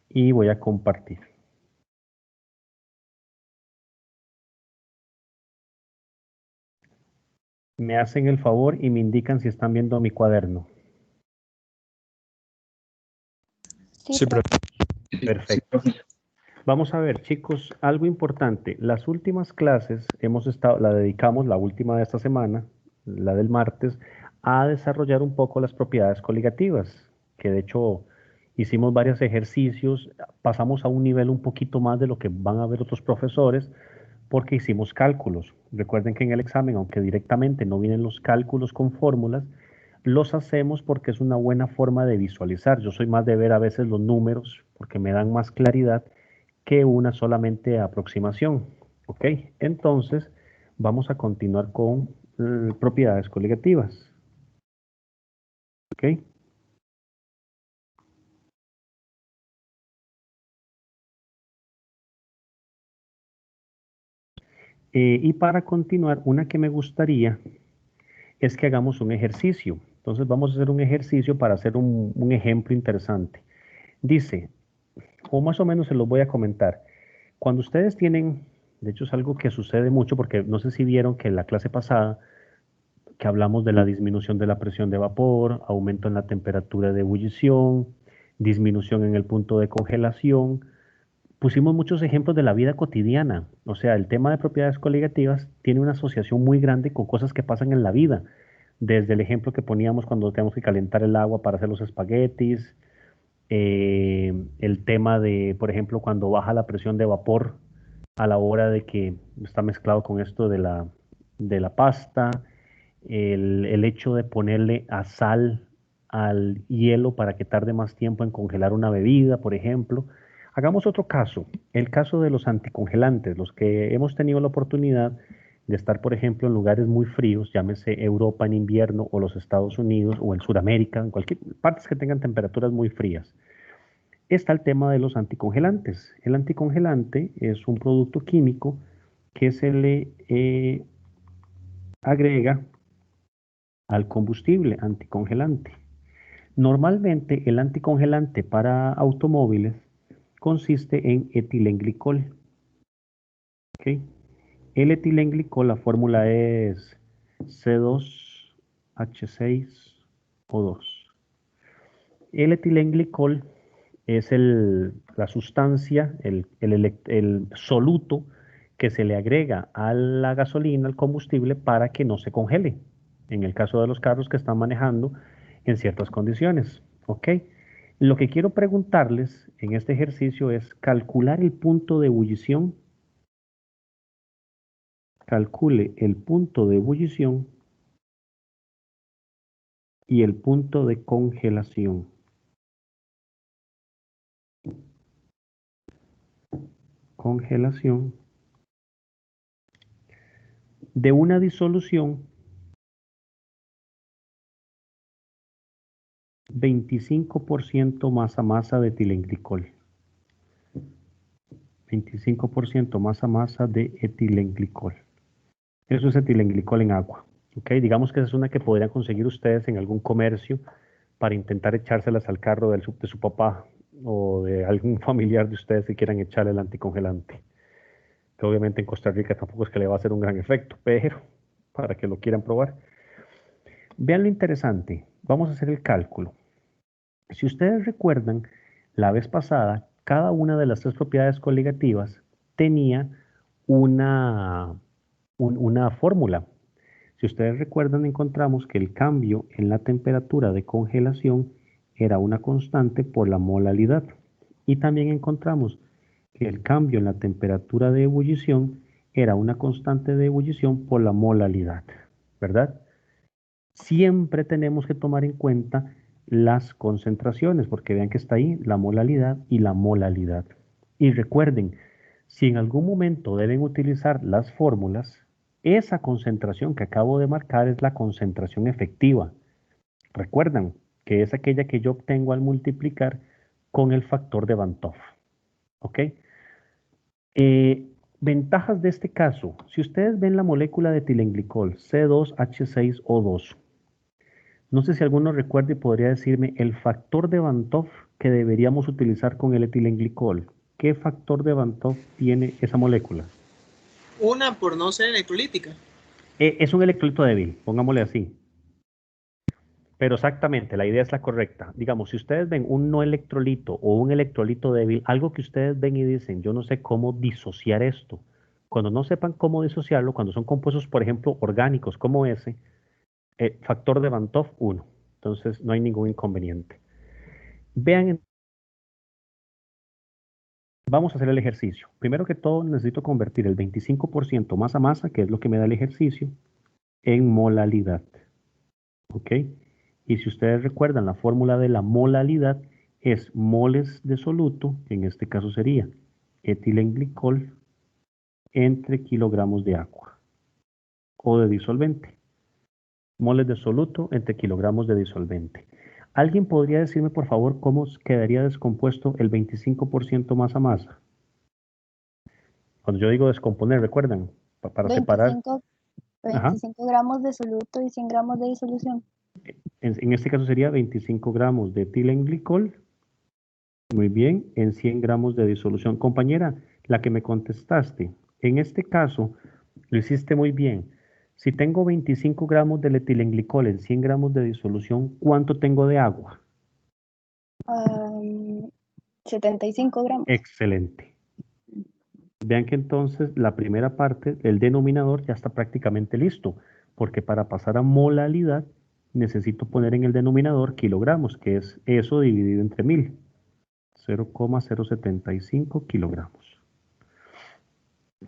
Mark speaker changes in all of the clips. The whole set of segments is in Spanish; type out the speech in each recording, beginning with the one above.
Speaker 1: y voy a compartir. Me hacen el favor y me indican si están viendo mi cuaderno.
Speaker 2: Sí, profe.
Speaker 1: Perfecto. Vamos a ver, chicos, algo importante. Las últimas clases la dedicamos, la última de esta semana, la del martes, a desarrollar un poco las propiedades coligativas, que de hecho hicimos varios ejercicios, pasamos a un nivel un poquito más de lo que van a ver otros profesores, porque hicimos cálculos. Recuerden que en el examen, aunque directamente no vienen los cálculos con fórmulas, los hacemos porque es una buena forma de visualizar. Yo soy más de ver a veces los números porque me dan más claridad que una solamente aproximación. ¿Ok? Entonces, vamos a continuar con propiedades coligativas. ¿Ok? Y para continuar, una que me gustaría es que hagamos un ejercicio. Entonces vamos a hacer un ejercicio para hacer un ejemplo interesante. Dice, o más o menos se los voy a comentar. Cuando ustedes tienen, de hecho es algo que sucede mucho porque no sé si vieron que en la clase pasada que hablamos de la disminución de la presión de vapor, aumento en la temperatura de ebullición, disminución en el punto de congelación. Pusimos muchos ejemplos de la vida cotidiana. O sea, el tema de propiedades coligativas tiene una asociación muy grande con cosas que pasan en la vida. Desde el ejemplo que poníamos cuando tenemos que calentar el agua para hacer los espaguetis, el tema de, por ejemplo, cuando baja la presión de vapor a la hora de que está mezclado con esto de la pasta, el hecho de ponerle a sal al hielo para que tarde más tiempo en congelar una bebida, por ejemplo. Hagamos otro caso, el caso de los anticongelantes, los que hemos tenido la oportunidad de estar, por ejemplo, en lugares muy fríos, llámese Europa en invierno o los Estados Unidos o en Sudamérica, en cualquier partes que tengan temperaturas muy frías. Está el tema de los anticongelantes. El anticongelante es un producto químico que se le agrega al combustible anticongelante. Normalmente el anticongelante para automóviles consiste en etilenglicol. ¿Ok? El etilenglicol, la fórmula es C2H6O2. El etilenglicol es la sustancia, el soluto que se le agrega a la gasolina, al combustible, para que no se congele. En el caso de los carros que están manejando en ciertas condiciones. ¿Ok? Lo que quiero preguntarles en este ejercicio es calcular el punto de ebullición. Calcule el punto de ebullición y el punto de congelación. Congelación de una disolución 25% masa de etilenglicol. 25% masa de etilenglicol. Eso es etilenglicol en agua. ¿Ok? Digamos que esa es una que podrían conseguir ustedes en algún comercio para intentar echárselas al carro de su papá o de algún familiar de ustedes que quieran echarle el anticongelante. Que obviamente en Costa Rica tampoco es que le va a hacer un gran efecto, pero para que lo quieran probar. Vean lo interesante. Vamos a hacer el cálculo. Si ustedes recuerdan, la vez pasada, cada una de las tres propiedades coligativas tenía una fórmula. Si ustedes recuerdan, encontramos que el cambio en la temperatura de congelación era una constante por la molalidad. Y también encontramos que el cambio en la temperatura de ebullición era una constante de ebullición por la molalidad, ¿verdad? Siempre tenemos que tomar en cuenta las concentraciones, porque vean que está ahí la molalidad y la molalidad. Y recuerden, si en algún momento deben utilizar las fórmulas, esa concentración que acabo de marcar es la concentración efectiva. Recuerdan que es aquella que yo obtengo al multiplicar con el factor de Van 't Hoff. ¿Ok? Ventajas de este caso. Si ustedes ven la molécula de etilenglicol, C2H6O2, No sé si alguno recuerda y podría decirme el factor de Van 't Hoff que deberíamos utilizar con el etilenglicol. ¿Qué factor de Van 't Hoff tiene esa molécula?
Speaker 2: Una por no ser electrolítica.
Speaker 1: Es un electrolito débil, pongámosle así. Pero exactamente, la idea es la correcta. Digamos, si ustedes ven un no electrolito o un electrolito débil, algo que ustedes ven y dicen, yo no sé cómo disociar esto. Cuando no sepan cómo disociarlo, cuando son compuestos, por ejemplo, orgánicos como ese, factor de Van 't Hoff 1. Entonces, no hay ningún inconveniente. Vean, vamos a hacer el ejercicio. Primero que todo, necesito convertir el 25% masa a masa, que es lo que me da el ejercicio, en molalidad. ¿Ok? Y si ustedes recuerdan, la fórmula de la molalidad es moles de soluto, que en este caso sería etilenglicol entre kilogramos de agua o de disolvente. Moles de soluto entre kilogramos de disolvente. ¿Alguien podría decirme, por favor, cómo quedaría descompuesto el 25% masa a masa? Cuando yo digo descomponer, ¿recuerdan? Para separar.
Speaker 3: 25,
Speaker 1: Ajá.
Speaker 3: 25 gramos de soluto y 100 gramos de disolución.
Speaker 1: En este caso sería 25 gramos de etilenglicol. Muy bien, en 100 gramos de disolución. Compañera, la que me contestaste, en este caso lo hiciste muy bien. Si tengo 25 gramos de etilenglicol en 100 gramos de disolución, ¿cuánto tengo de agua?
Speaker 3: 75 gramos.
Speaker 1: Excelente. Vean que entonces la primera parte, el denominador, ya está prácticamente listo, porque para pasar a molalidad necesito poner en el denominador kilogramos, que es eso dividido entre 1000. 0,075 kilogramos.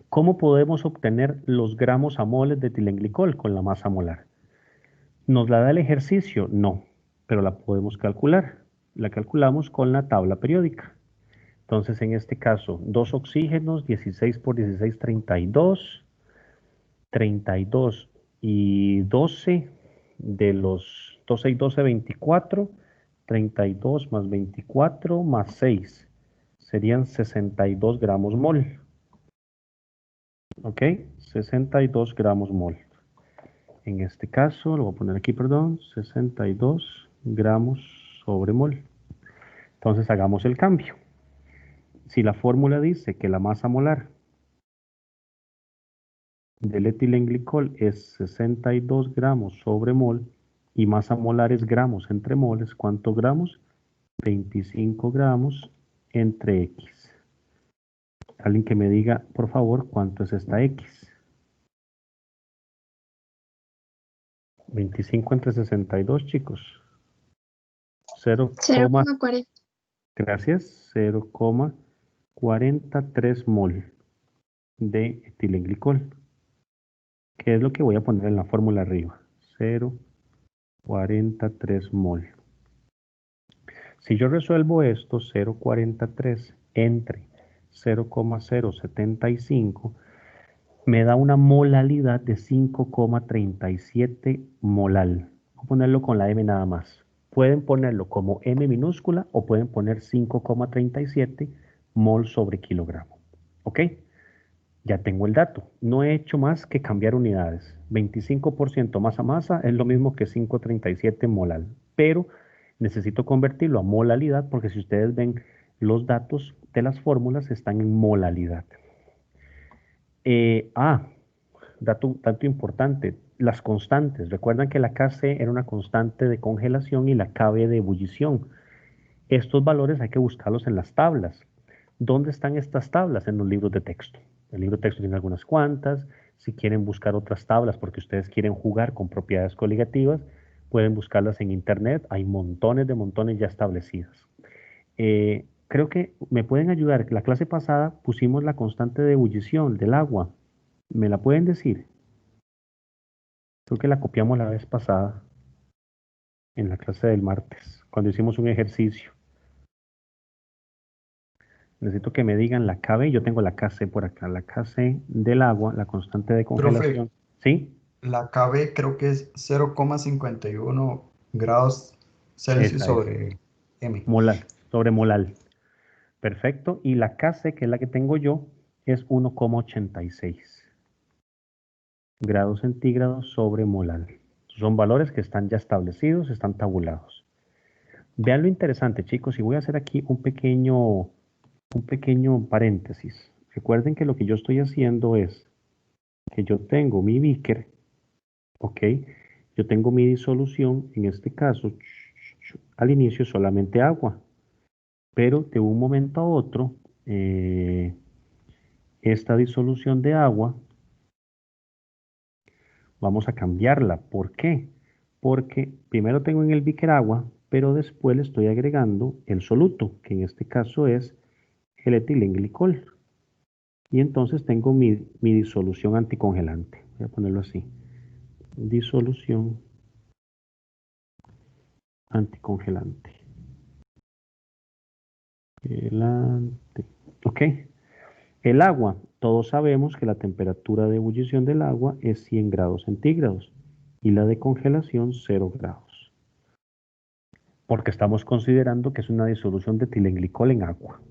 Speaker 1: ¿Cómo podemos obtener los gramos a moles de etilenglicol con la masa molar? ¿Nos la da el ejercicio? No, pero la podemos calcular. La calculamos con la tabla periódica. Entonces, en este caso, 2 oxígenos, 16 por 16, 32. 32 y 12 de los 12 y 12, 24. 32 más 24 más 6 serían 62 gramos mol. ¿Ok? 62 gramos mol. En este caso, lo voy a poner aquí, perdón, 62 gramos sobre mol. Entonces hagamos el cambio. Si la fórmula dice que la masa molar del etilenglicol es 62 gramos sobre mol y masa molar es gramos entre moles, ¿cuántos gramos? 25 gramos entre X. Alguien que me diga, por favor, ¿cuánto es esta X? 25 entre 62, chicos.
Speaker 3: 0,40.
Speaker 1: Gracias. 0,43 mol de etilenglicol. ¿Qué es lo que voy a poner en la fórmula arriba? 0,43 mol. Si yo resuelvo esto, 0,43 entre 0,075, me da una molalidad de 5,37 molal. Voy a ponerlo con la M nada más. Pueden ponerlo como M minúscula o pueden poner 5,37 mol sobre kilogramo. ¿Ok? Ya tengo el dato. No he hecho más que cambiar unidades. 25% masa a masa es lo mismo que 5,37 molal. Pero necesito convertirlo a molalidad porque si ustedes ven los datos de las fórmulas están en molalidad. Dato importante, las constantes. Recuerdan que la Kc era una constante de congelación y la Kb de ebullición. Estos valores hay que buscarlos en las tablas. ¿Dónde están estas tablas? En los libros de texto. El libro de texto tiene algunas cuantas. Si quieren buscar otras tablas porque ustedes quieren jugar con propiedades coligativas, pueden buscarlas en internet. Hay montones de montones ya establecidas. Creo que me pueden ayudar. La clase pasada pusimos la constante de ebullición del agua. ¿Me la pueden decir? Creo que la copiamos la vez pasada en la clase del martes, cuando hicimos un ejercicio. Necesito que me digan la Kb, yo tengo la Kc por acá, la Kc del agua, la constante de congelación.
Speaker 4: Profe,
Speaker 1: ¿Sí?
Speaker 4: la KB creo que es 0,51 grados Celsius
Speaker 1: Esa es,
Speaker 4: sobre M.
Speaker 1: molar, sobre molal. Perfecto. Y la Kc, que es la que tengo yo, es 1,86 grados centígrados sobre molal. Son valores que están ya establecidos, están tabulados. Vean lo interesante, chicos, y voy a hacer aquí un pequeño paréntesis. Recuerden que lo que yo estoy haciendo es que yo tengo mi beaker, ¿ok? Yo tengo mi disolución, en este caso, al inicio solamente agua, pero de un momento a otro, esta disolución de agua, vamos a cambiarla. ¿Por qué? Porque primero tengo en el beaker agua, pero después le estoy agregando el soluto, que en este caso es el etilenglicol. Y entonces tengo mi disolución anticongelante. Voy a ponerlo así. Disolución anticongelante. Ok. El agua. Todos sabemos que la temperatura de ebullición del agua es 100 grados centígrados y la de congelación 0 grados. Porque estamos considerando que es una disolución de etilenglicol en agua.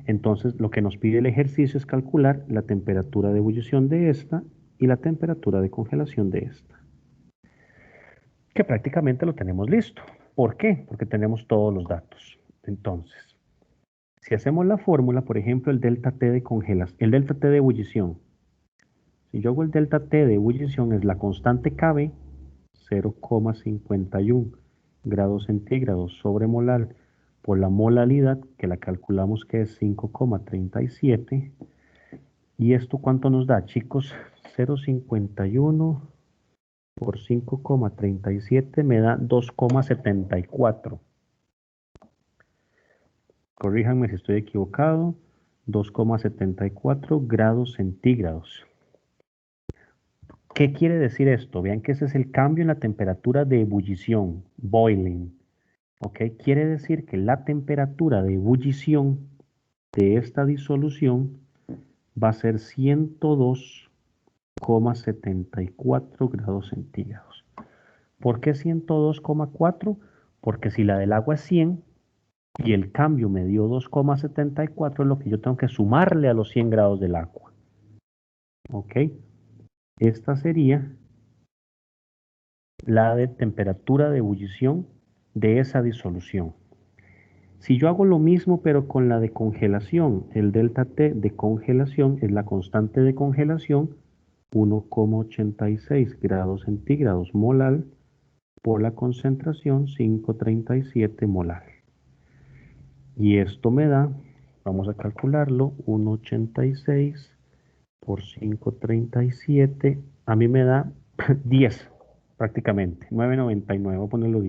Speaker 1: Entonces, lo que nos pide el ejercicio es calcular la temperatura de ebullición de esta y la temperatura de congelación de esta. Que prácticamente lo tenemos listo. ¿Por qué? Porque tenemos todos los datos. Entonces, si hacemos la fórmula, por ejemplo, el delta T de congelación, el delta T de ebullición. Si yo hago el delta T de ebullición, es la constante KB, 0,51 grados centígrados sobre molar por la molalidad, que la calculamos que es 5,37. ¿Y esto cuánto nos da, chicos? 0,51 por 5,37 me da 2,74. Corríjanme si estoy equivocado. 2,74 grados centígrados. ¿Qué quiere decir esto? Vean que ese es el cambio en la temperatura de ebullición, boiling. ¿Ok? Quiere decir que la temperatura de ebullición de esta disolución va a ser 102,74 grados centígrados. ¿Por qué 102,4? Porque si la del agua es 100 y el cambio me dio 2,74, es lo que yo tengo que sumarle a los 100 grados del agua. ¿Ok? Esta sería la de temperatura de ebullición de esa disolución. Si yo hago lo mismo pero con la de congelación, el delta T de congelación es la constante de congelación, 1,86 grados centígrados molar por la concentración 537 molar. Y esto me da, vamos a calcularlo, 1,86 por 537, a mí me da 10 prácticamente, 9,99, voy a ponerlo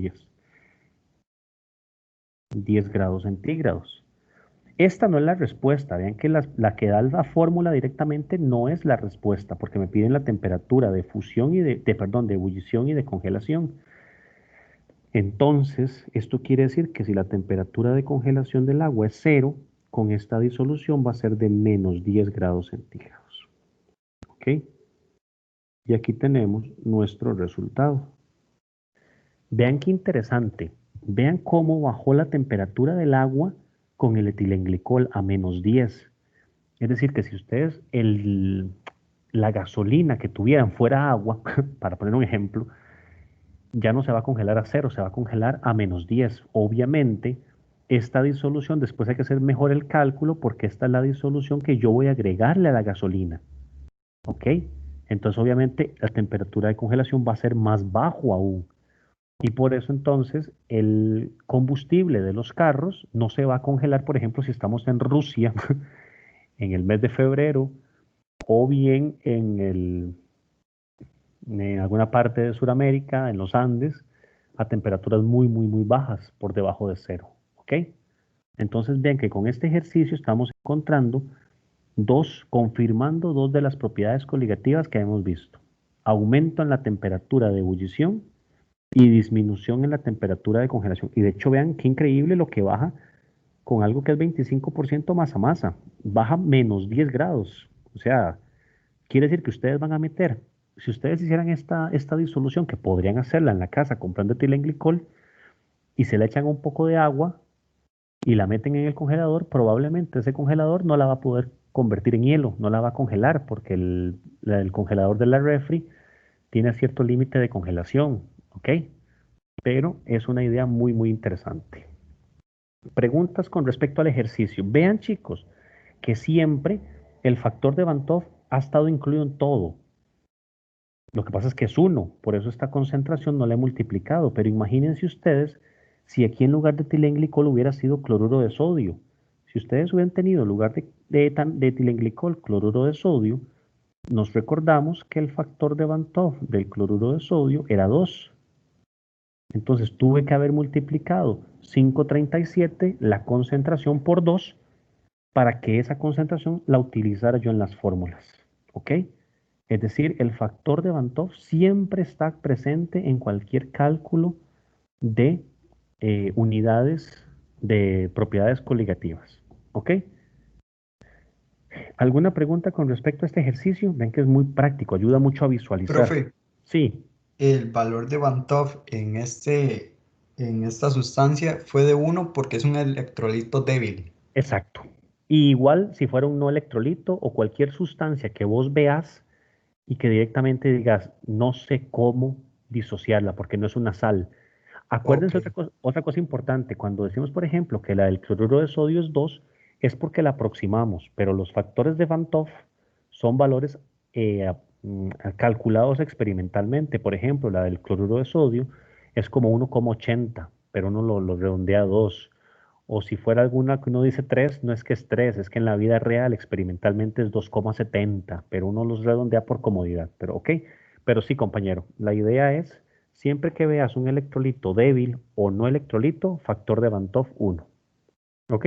Speaker 1: 10 grados centígrados. Esta no es la respuesta, vean que la que da la fórmula directamente no es la respuesta, porque me piden la temperatura de fusión y de ebullición y de congelación. Entonces, esto quiere decir que si la temperatura de congelación del agua es 0, con esta disolución va a ser de menos 10 grados centígrados. ¿Ok? Y aquí tenemos nuestro resultado. Vean qué interesante. Vean cómo bajó la temperatura del agua con el etilenglicol a menos 10. Es decir, que si ustedes la gasolina que tuvieran fuera agua, para poner un ejemplo, ya no se va a congelar a 0, se va a congelar a menos 10. Obviamente, esta disolución, después hay que hacer mejor el cálculo porque esta es la disolución que yo voy a agregarle a la gasolina. ¿Ok? Entonces, obviamente, la temperatura de congelación va a ser más bajo aún. Y por eso entonces el combustible de los carros no se va a congelar, por ejemplo, si estamos en Rusia en el mes de febrero o bien en alguna parte de Sudamérica, en los Andes, a temperaturas muy, muy, muy bajas, por debajo de 0. ¿Ok? Entonces vean que con este ejercicio estamos encontrando confirmando dos de las propiedades coligativas que hemos visto. Aumento en la temperatura de ebullición y disminución en la temperatura de congelación. Y de hecho vean qué increíble lo que baja con algo que es 25% masa masa. Baja menos 10 grados. O sea, quiere decir que ustedes van a meter, si ustedes hicieran esta disolución, que podrían hacerla en la casa comprando etilenglicol, y se le echan un poco de agua y la meten en el congelador, probablemente ese congelador no la va a poder convertir en hielo, no la va a congelar, porque el congelador de la refri tiene cierto límite de congelación, ¿ok? Pero es una idea muy, muy interesante. Preguntas con respecto al ejercicio. Vean, chicos, que siempre el factor de Van 't Hoff ha estado incluido en todo. Lo que pasa es que es 1, por eso esta concentración no la he multiplicado, pero imagínense ustedes si aquí en lugar de etilenglicol hubiera sido cloruro de sodio. Si ustedes hubieran tenido en lugar de etilenglicol cloruro de sodio, nos recordamos que el factor de Van 't Hoff del cloruro de sodio era 2. Entonces tuve que haber multiplicado 537 la concentración por 2 para que esa concentración la utilizara yo en las fórmulas. ¿Ok? Es decir, el factor de Van 't Hoff siempre está presente en cualquier cálculo de unidades de propiedades coligativas. ¿Ok? ¿Alguna pregunta con respecto a este ejercicio? Ven que es muy práctico, ayuda mucho a visualizar.
Speaker 4: Profe,
Speaker 1: Sí,
Speaker 4: el valor de Van 't Hoff en esta sustancia fue de 1 porque es un electrolito débil.
Speaker 1: exacto. Y igual si fuera un no electrolito o cualquier sustancia que vos veas y que directamente digas, no sé cómo disociarla porque no es una sal. Acuérdense
Speaker 4: Ok,
Speaker 1: otra cosa importante, cuando decimos, por ejemplo, que la del cloruro de sodio es 2, es porque la aproximamos, pero los factores de Van 't Hoff son valores calculados experimentalmente. Por ejemplo, la del cloruro de sodio es como 1,80, pero uno lo redondea a 2. O si fuera alguna que uno dice 3, no es que es 3, es que en la vida real experimentalmente es 2,70, pero uno los redondea por comodidad. Pero ok, pero sí, compañero, la idea es, siempre que veas un electrolito débil o no electrolito, factor de Van 't Hoff 1. ¿Ok?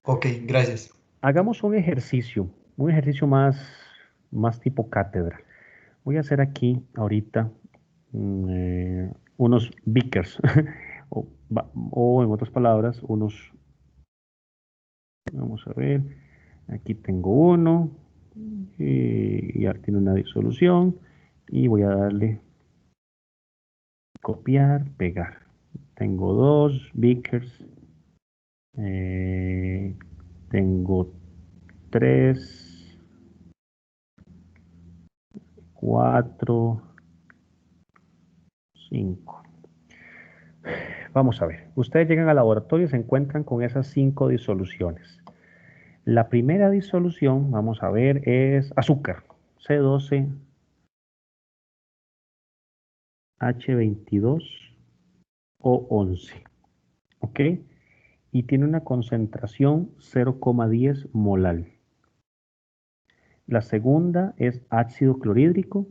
Speaker 4: ok, gracias.
Speaker 1: Hagamos un ejercicio más tipo cátedra. Voy a hacer aquí ahorita unos beakers, o en otras palabras, vamos a ver, aquí tengo uno, y ya tiene una disolución, y voy a darle copiar, pegar. Tengo 2 beakers, eh, tengo 3, 4, 5. Vamos a ver, ustedes llegan al laboratorio y se encuentran con esas 5 disoluciones. La primera disolución, vamos a ver, es azúcar, C12, H22 o 11. ¿Ok? Y tiene una concentración 0,10 molar. La segunda es ácido clorhídrico,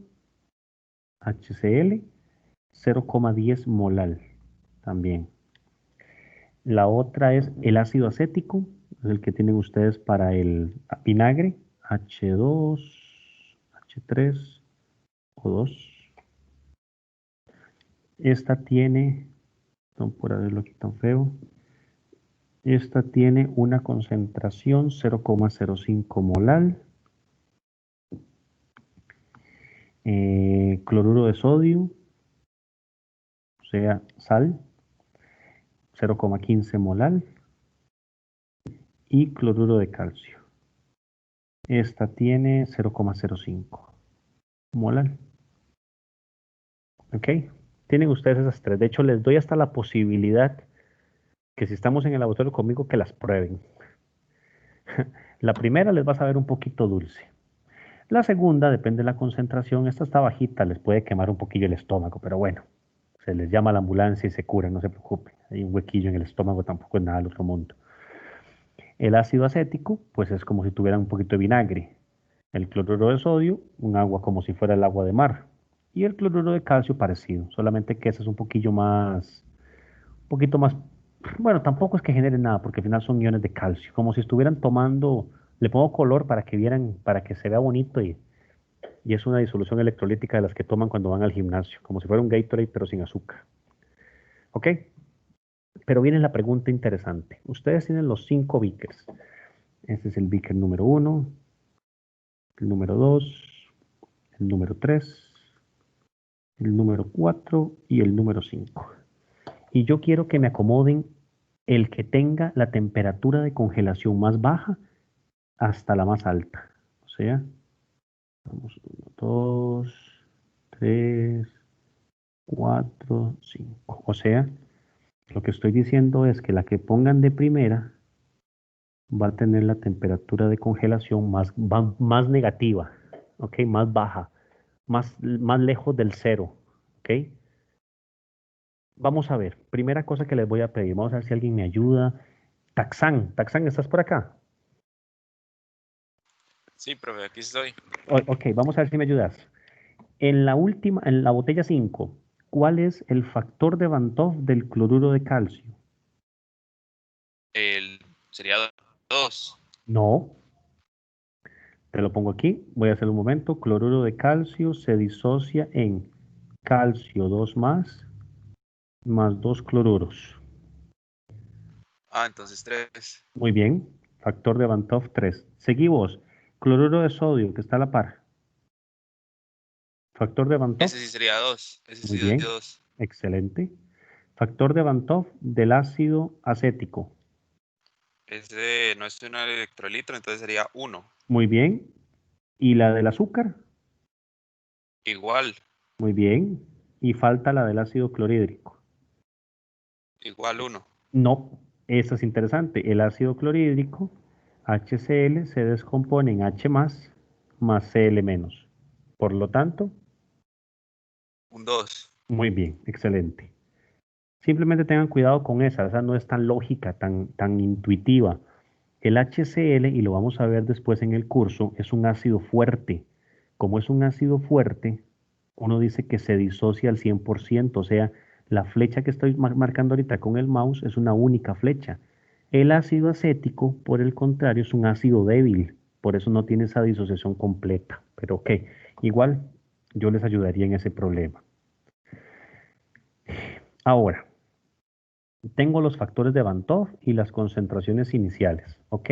Speaker 1: HCl, 0,10 molar también. La otra es el ácido acético, es el que tienen ustedes para el vinagre, H2, H3 o 2. Esta tiene, no por verlo aquí tan feo, esta tiene una concentración 0,05 molar. Cloruro de sodio, o sea, sal, 0,15 molar. Y cloruro de calcio. Esta tiene 0,05 molar. ¿Ok? Tienen ustedes esas 3. De hecho, les doy hasta la posibilidad que si estamos en el laboratorio conmigo, que las prueben. La primera les va a saber un poquito dulce. La segunda, depende de la concentración, esta está bajita, les puede quemar un poquillo el estómago, pero bueno, se les llama a la ambulancia y se curan, no se preocupen. Hay un huequillo en el estómago, tampoco es nada del otro mundo. El ácido acético, pues es como si tuvieran un poquito de vinagre. El cloruro de sodio, un agua como si fuera el agua de mar. Y el cloruro de calcio parecido, solamente que ese es un poquito más, bueno, tampoco es que genere nada, porque al final son iones de calcio, como si estuvieran tomando, le pongo color para que vieran, para que se vea bonito y es una disolución electrolítica de las que toman cuando van al gimnasio, como si fuera un Gatorade pero sin azúcar. ¿Ok? Pero viene la pregunta interesante. Ustedes tienen los 5 beakers. Este es el beaker número 1, el número 2, el número 3, el número 4 y el número 5. Y yo quiero que me acomoden el que tenga la temperatura de congelación más baja hasta la más alta. O sea, vamos 1, 2, 3, 4, 5. O sea, lo que estoy diciendo es que la que pongan de primera va a tener la temperatura de congelación más negativa, ¿ok? Más baja, más lejos del cero, ¿ok? Vamos a ver, primera cosa que les voy a pedir, vamos a ver si alguien me ayuda. Taxán, ¿estás por acá?
Speaker 5: Sí, profe, aquí estoy.
Speaker 1: Ok, vamos a ver si me ayudas. En la última, en la botella 5, ¿cuál es el factor de Van 't Hoff del cloruro de calcio?
Speaker 5: Sería 2.
Speaker 1: No, te lo pongo aquí, voy a hacer un momento. Cloruro de calcio se disocia en calcio 2 más 2 cloruros.
Speaker 5: Entonces 3.
Speaker 1: Muy bien, factor de Van 't Hoff 3. Seguimos, cloruro de sodio que está a la par. Factor de Van 't Hoff,
Speaker 5: Ese sí sería 2. Ese
Speaker 1: muy
Speaker 5: sí sería
Speaker 1: bien,
Speaker 5: 2.
Speaker 1: excelente. Factor de Van 't Hoff del ácido acético.
Speaker 5: Ese no es un electrolito, entonces sería 1.
Speaker 1: Muy bien. ¿Y la del azúcar?
Speaker 5: Igual,
Speaker 1: Muy bien. Y falta la del ácido clorhídrico.
Speaker 5: igual 1.
Speaker 1: No, esta es interesante. El ácido clorhídrico, HCl, se descompone en H más Cl menos. Por lo tanto,
Speaker 5: Un 2.
Speaker 1: muy bien, excelente. Simplemente tengan cuidado con esa no es tan lógica, tan intuitiva. El HCl, y lo vamos a ver después en el curso, es un ácido fuerte. Como es un ácido fuerte, uno dice que se disocia al 100%, o sea, la flecha que estoy marcando ahorita con el mouse es una única flecha. El ácido acético, por el contrario, es un ácido débil, por eso no tiene esa disociación completa. Pero ok, igual yo les ayudaría en ese problema. Ahora, tengo los factores de Van 't Hoff y las concentraciones iniciales, ¿ok?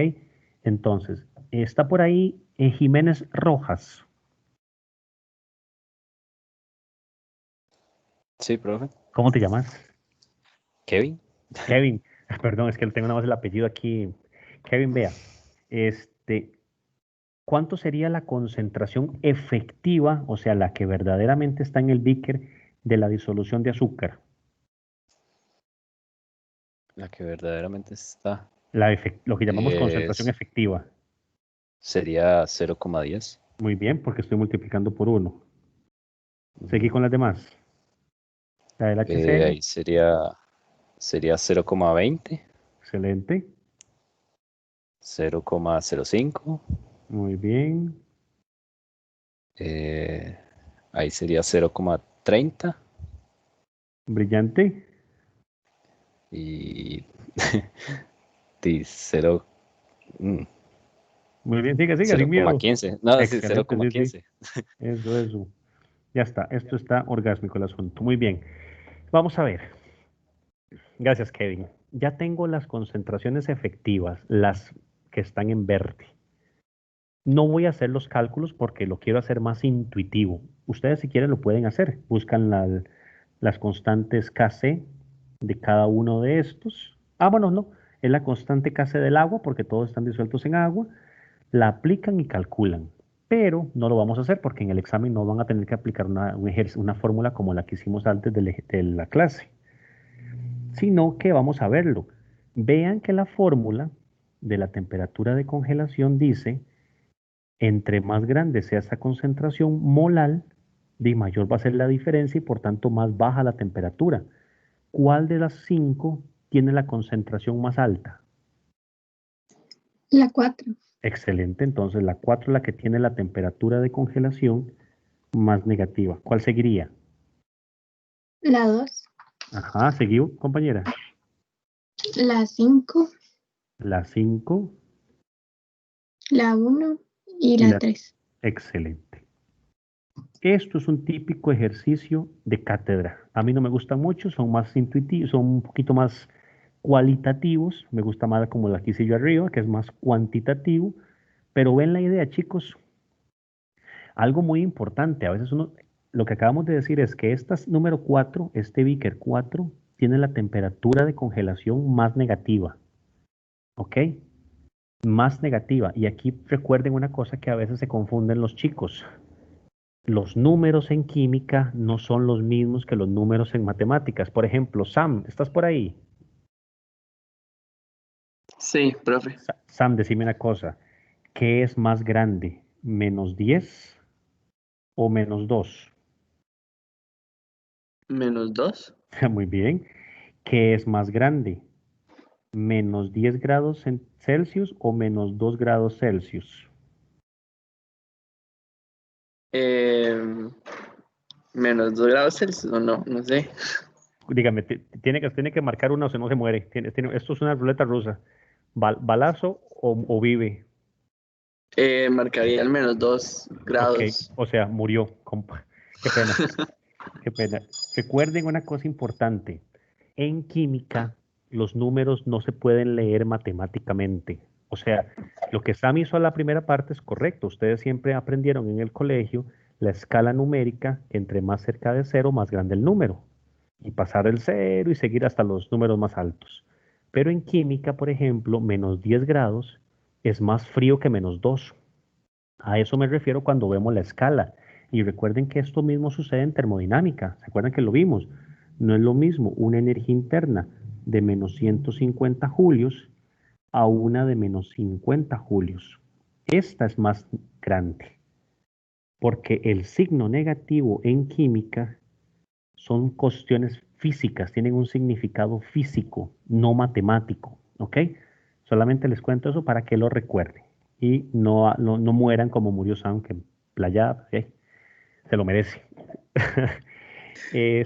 Speaker 1: Entonces, está por ahí Jiménez Rojas.
Speaker 6: Sí, profe.
Speaker 1: ¿Cómo te llamas?
Speaker 6: Kevin.
Speaker 1: Kevin. Perdón, es que tengo nada más el apellido aquí. Kevin, vea. Este, ¿cuánto sería la concentración efectiva, o sea, la que verdaderamente está en el beaker de la disolución de azúcar?
Speaker 6: La que verdaderamente está
Speaker 1: Lo que llamamos concentración
Speaker 6: es,
Speaker 1: efectiva.
Speaker 6: sería 0,10.
Speaker 1: Muy bien, porque estoy multiplicando por 1. Seguí con las demás. La del HCl,
Speaker 6: Ahí sería 0,20,
Speaker 1: excelente.
Speaker 6: 0,05.
Speaker 1: Muy bien.
Speaker 6: Ahí sería 0,30
Speaker 1: Brillante.
Speaker 6: y, y 0,
Speaker 1: Muy bien, siga, sin miedo.
Speaker 6: 0,15. No, sí,
Speaker 1: Excelente, sí, sí.
Speaker 6: 0,15.
Speaker 1: Eso. Ya está, esto está orgásmico el asunto. Muy bien. Vamos a ver. Gracias, Kevin. Ya tengo las concentraciones efectivas, las que están en verde. No voy a hacer los cálculos porque lo quiero hacer más intuitivo. Ustedes si quieren lo pueden hacer. Buscan las constantes Kc de cada uno de estos. Bueno, no. Es la constante Kc del agua porque todos están disueltos en agua. La aplican y calculan. Pero no lo vamos a hacer porque en el examen no van a tener que aplicar una fórmula como la que hicimos antes de la clase, sino que vamos a verlo. Vean que la fórmula de la temperatura de congelación dice, entre más grande sea esta concentración molar, de mayor va a ser la diferencia y por tanto más baja la temperatura. ¿Cuál de las 5 tiene la concentración más alta?
Speaker 3: La 4.
Speaker 1: Excelente, entonces la 4 es la que tiene la temperatura de congelación más negativa. ¿Cuál seguiría?
Speaker 3: La 2.
Speaker 1: Ajá, seguió, compañera.
Speaker 3: La 5.
Speaker 1: La 5
Speaker 3: La 1 y
Speaker 1: y
Speaker 3: la
Speaker 1: la...
Speaker 3: 3.
Speaker 1: Excelente. Esto es un típico ejercicio de cátedra. A mí no me gusta mucho, son más intuitivos, son un poquito más cualitativos. Me gusta más como la que hice yo arriba, que es más cuantitativo. Pero ven la idea, chicos. Algo muy importante, a veces lo que acabamos de decir es que esta número 4, este Beaker 4, tiene la temperatura de congelación más negativa. ¿Ok? Más negativa. Y aquí recuerden una cosa que a veces se confunden los chicos. los números en química no son los mismos que los números en matemáticas. Por ejemplo, Sam, ¿estás por ahí?
Speaker 7: Sí, profe.
Speaker 1: Sam, decime una cosa. ¿Qué es más grande? ¿Menos 10 o menos 2?
Speaker 7: Menos 2.
Speaker 1: Muy bien. ¿Qué es más grande? ¿Menos 10 grados Celsius o menos 2 grados Celsius?
Speaker 7: Menos 2 grados Celsius, o no, no sé.
Speaker 1: Dígame, tiene que marcar una o si no se muere. Esto es una ruleta rusa. ¿Balazo o vive?
Speaker 7: Marcaría el menos 2
Speaker 1: Ok,
Speaker 7: grados.
Speaker 1: o sea, murió, compa. Qué pena, qué pena. Recuerden una cosa importante. En química, los números no se pueden leer matemáticamente. O sea, lo que Sam hizo a la primera parte es correcto. Ustedes siempre aprendieron en el colegio la escala numérica, que entre más cerca de cero, más grande el número. Y pasar el cero y seguir hasta los números más altos. Pero en química, por ejemplo, menos 10 grados es más frío que menos 2. A eso me refiero cuando vemos la escala. Y recuerden que esto mismo sucede en termodinámica. ¿Se acuerdan que lo vimos? No es lo mismo una energía interna de menos 150 julios a una de menos 50 julios. Esta es más grande, porque el signo negativo en química son cuestiones físicas, tienen un significado físico, no matemático, ¿ok? Solamente les cuento eso para que lo recuerden y no mueran como murió Sam, que playa, se lo merece.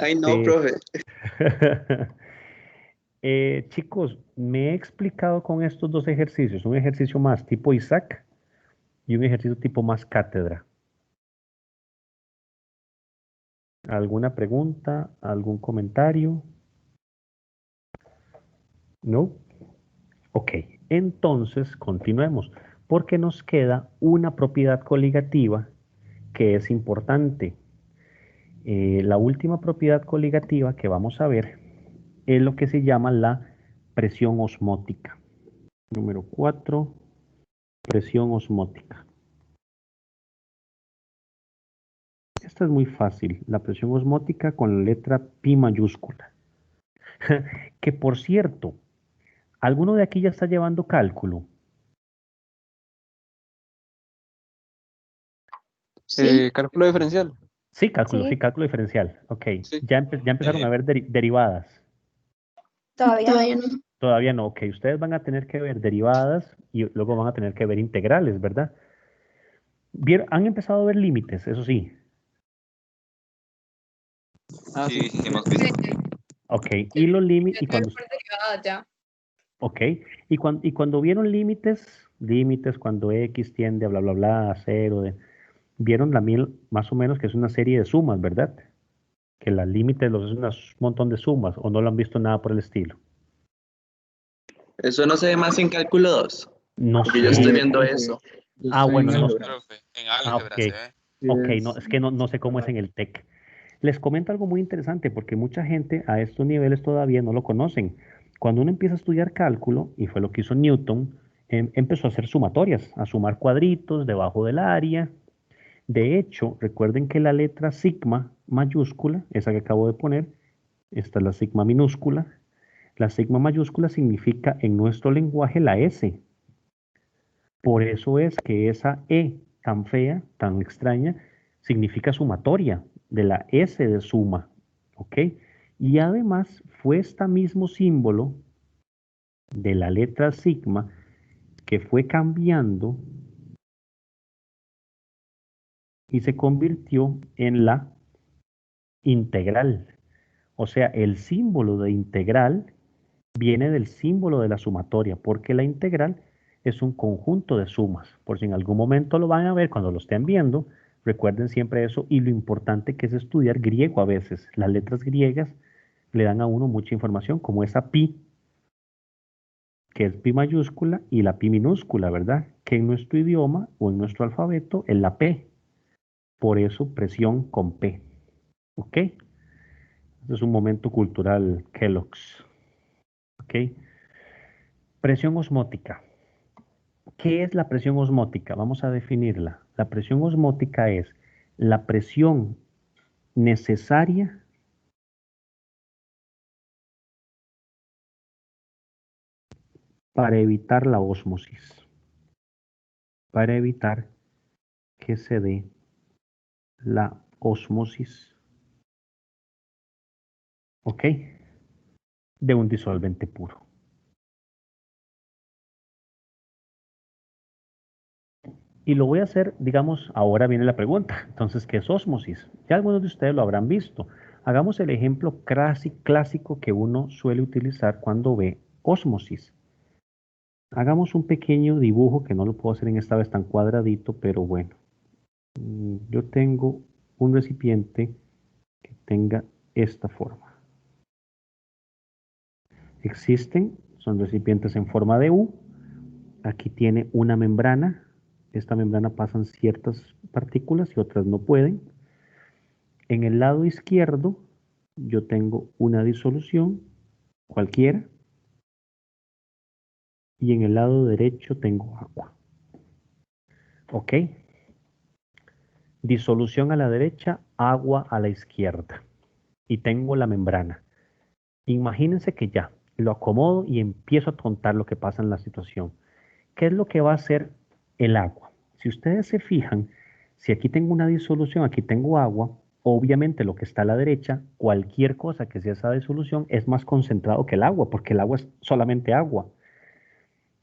Speaker 7: Ay, no,
Speaker 1: Este,
Speaker 7: profe.
Speaker 1: chicos, me he explicado con estos dos ejercicios, un ejercicio más tipo Isaac y un ejercicio tipo más cátedra. ¿Alguna pregunta? ¿Algún comentario? ¿No? Ok, entonces continuemos, porque nos queda una propiedad coligativa que es importante. La última propiedad coligativa que vamos a ver es lo que se llama la presión osmótica. Número 4, presión osmótica. Esta es muy fácil, la presión osmótica con la letra pi mayúscula. Que por cierto, ¿alguno de aquí ya está llevando cálculo?
Speaker 3: Sí,
Speaker 8: Cálculo diferencial.
Speaker 1: Sí, cálculo, sí,
Speaker 3: sí,
Speaker 1: cálculo diferencial. Ok,
Speaker 8: Sí.
Speaker 1: ya empezaron a ver derivadas.
Speaker 3: todavía no.
Speaker 1: Todavía no, ok. Ustedes van a tener que ver derivadas y luego van a tener que ver integrales, ¿verdad? Han empezado a ver límites, eso sí.
Speaker 8: Ah,
Speaker 5: Sí,
Speaker 8: sí.
Speaker 5: sí, hemos visto.
Speaker 1: Ok, y los límites,
Speaker 9: Ya.
Speaker 1: ok, y cuando vieron límites cuando x tiende a bla, bla, bla, a cero, vieron la mil más o menos que es una serie de sumas, ¿verdad? Que la límite es un montón de sumas, o no lo han visto nada por el estilo.
Speaker 7: Eso no se ve más en cálculo 2.
Speaker 1: No
Speaker 7: Porque yo estoy
Speaker 1: sé.
Speaker 7: viendo eso.
Speaker 8: Yo
Speaker 1: Ah,
Speaker 8: estoy en
Speaker 1: bueno, no.
Speaker 5: No,
Speaker 8: álgebra.
Speaker 5: profe, en
Speaker 1: Ah,
Speaker 5: álgebra
Speaker 1: ok.
Speaker 5: se ve.
Speaker 1: Ok, no,
Speaker 8: Es-
Speaker 1: es que no sé cómo es en el TEC. Les comento algo muy interesante porque mucha gente a estos niveles todavía no lo conocen. Cuando uno empieza a estudiar cálculo, y fue lo que hizo Newton, empezó a hacer sumatorias, a sumar cuadritos debajo del área. De hecho, recuerden que la letra sigma mayúscula, esa que acabo de poner, esta es la sigma minúscula. La sigma mayúscula significa en nuestro lenguaje la S. Por eso es que esa E tan fea, tan extraña, significa sumatoria, de la S de suma, ¿ok? Y además fue este mismo símbolo de la letra sigma que fue cambiando y se convirtió en la integral. O sea, el símbolo de integral viene del símbolo de la sumatoria, porque la integral es un conjunto de sumas. Por si en algún momento lo van a ver cuando lo estén viendo, recuerden siempre eso y lo importante que es estudiar griego a veces. Las letras griegas le dan a uno mucha información, como esa pi, que es pi mayúscula, y la pi minúscula, ¿verdad? Que en nuestro idioma o en nuestro alfabeto es la p. Por eso presión con p. ¿Ok? Este es un momento cultural Kellogg's. ¿Ok? Presión osmótica. ¿Qué es la presión osmótica? Vamos a definirla. La presión osmótica es la presión necesaria para evitar la ósmosis, para evitar que se dé la ósmosis, ¿ok? De un disolvente puro. Y lo voy a hacer, digamos, ahora viene la pregunta. Entonces, ¿qué es ósmosis? Ya algunos de ustedes lo habrán visto. Hagamos el ejemplo clásico que uno suele utilizar cuando ve ósmosis. Hagamos un pequeño dibujo que no lo puedo hacer en esta vez tan cuadradito, pero bueno. Yo tengo un recipiente que tenga esta forma. Existen, son recipientes en forma de U. Aquí tiene una membrana. Esta membrana pasan ciertas partículas y otras no pueden. En el lado izquierdo yo tengo una disolución cualquiera y en el lado derecho tengo agua. ¿Ok? Disolución a la derecha, agua a la izquierda. Y tengo la membrana. Imagínense que ya lo acomodo y empiezo a contar lo que pasa en la situación. ¿Qué es lo que va a hacer el agua? Si ustedes se fijan, si aquí tengo una disolución, aquí tengo agua, obviamente lo que está a la derecha, cualquier cosa que sea esa disolución es más concentrado que el agua, porque el agua es solamente agua.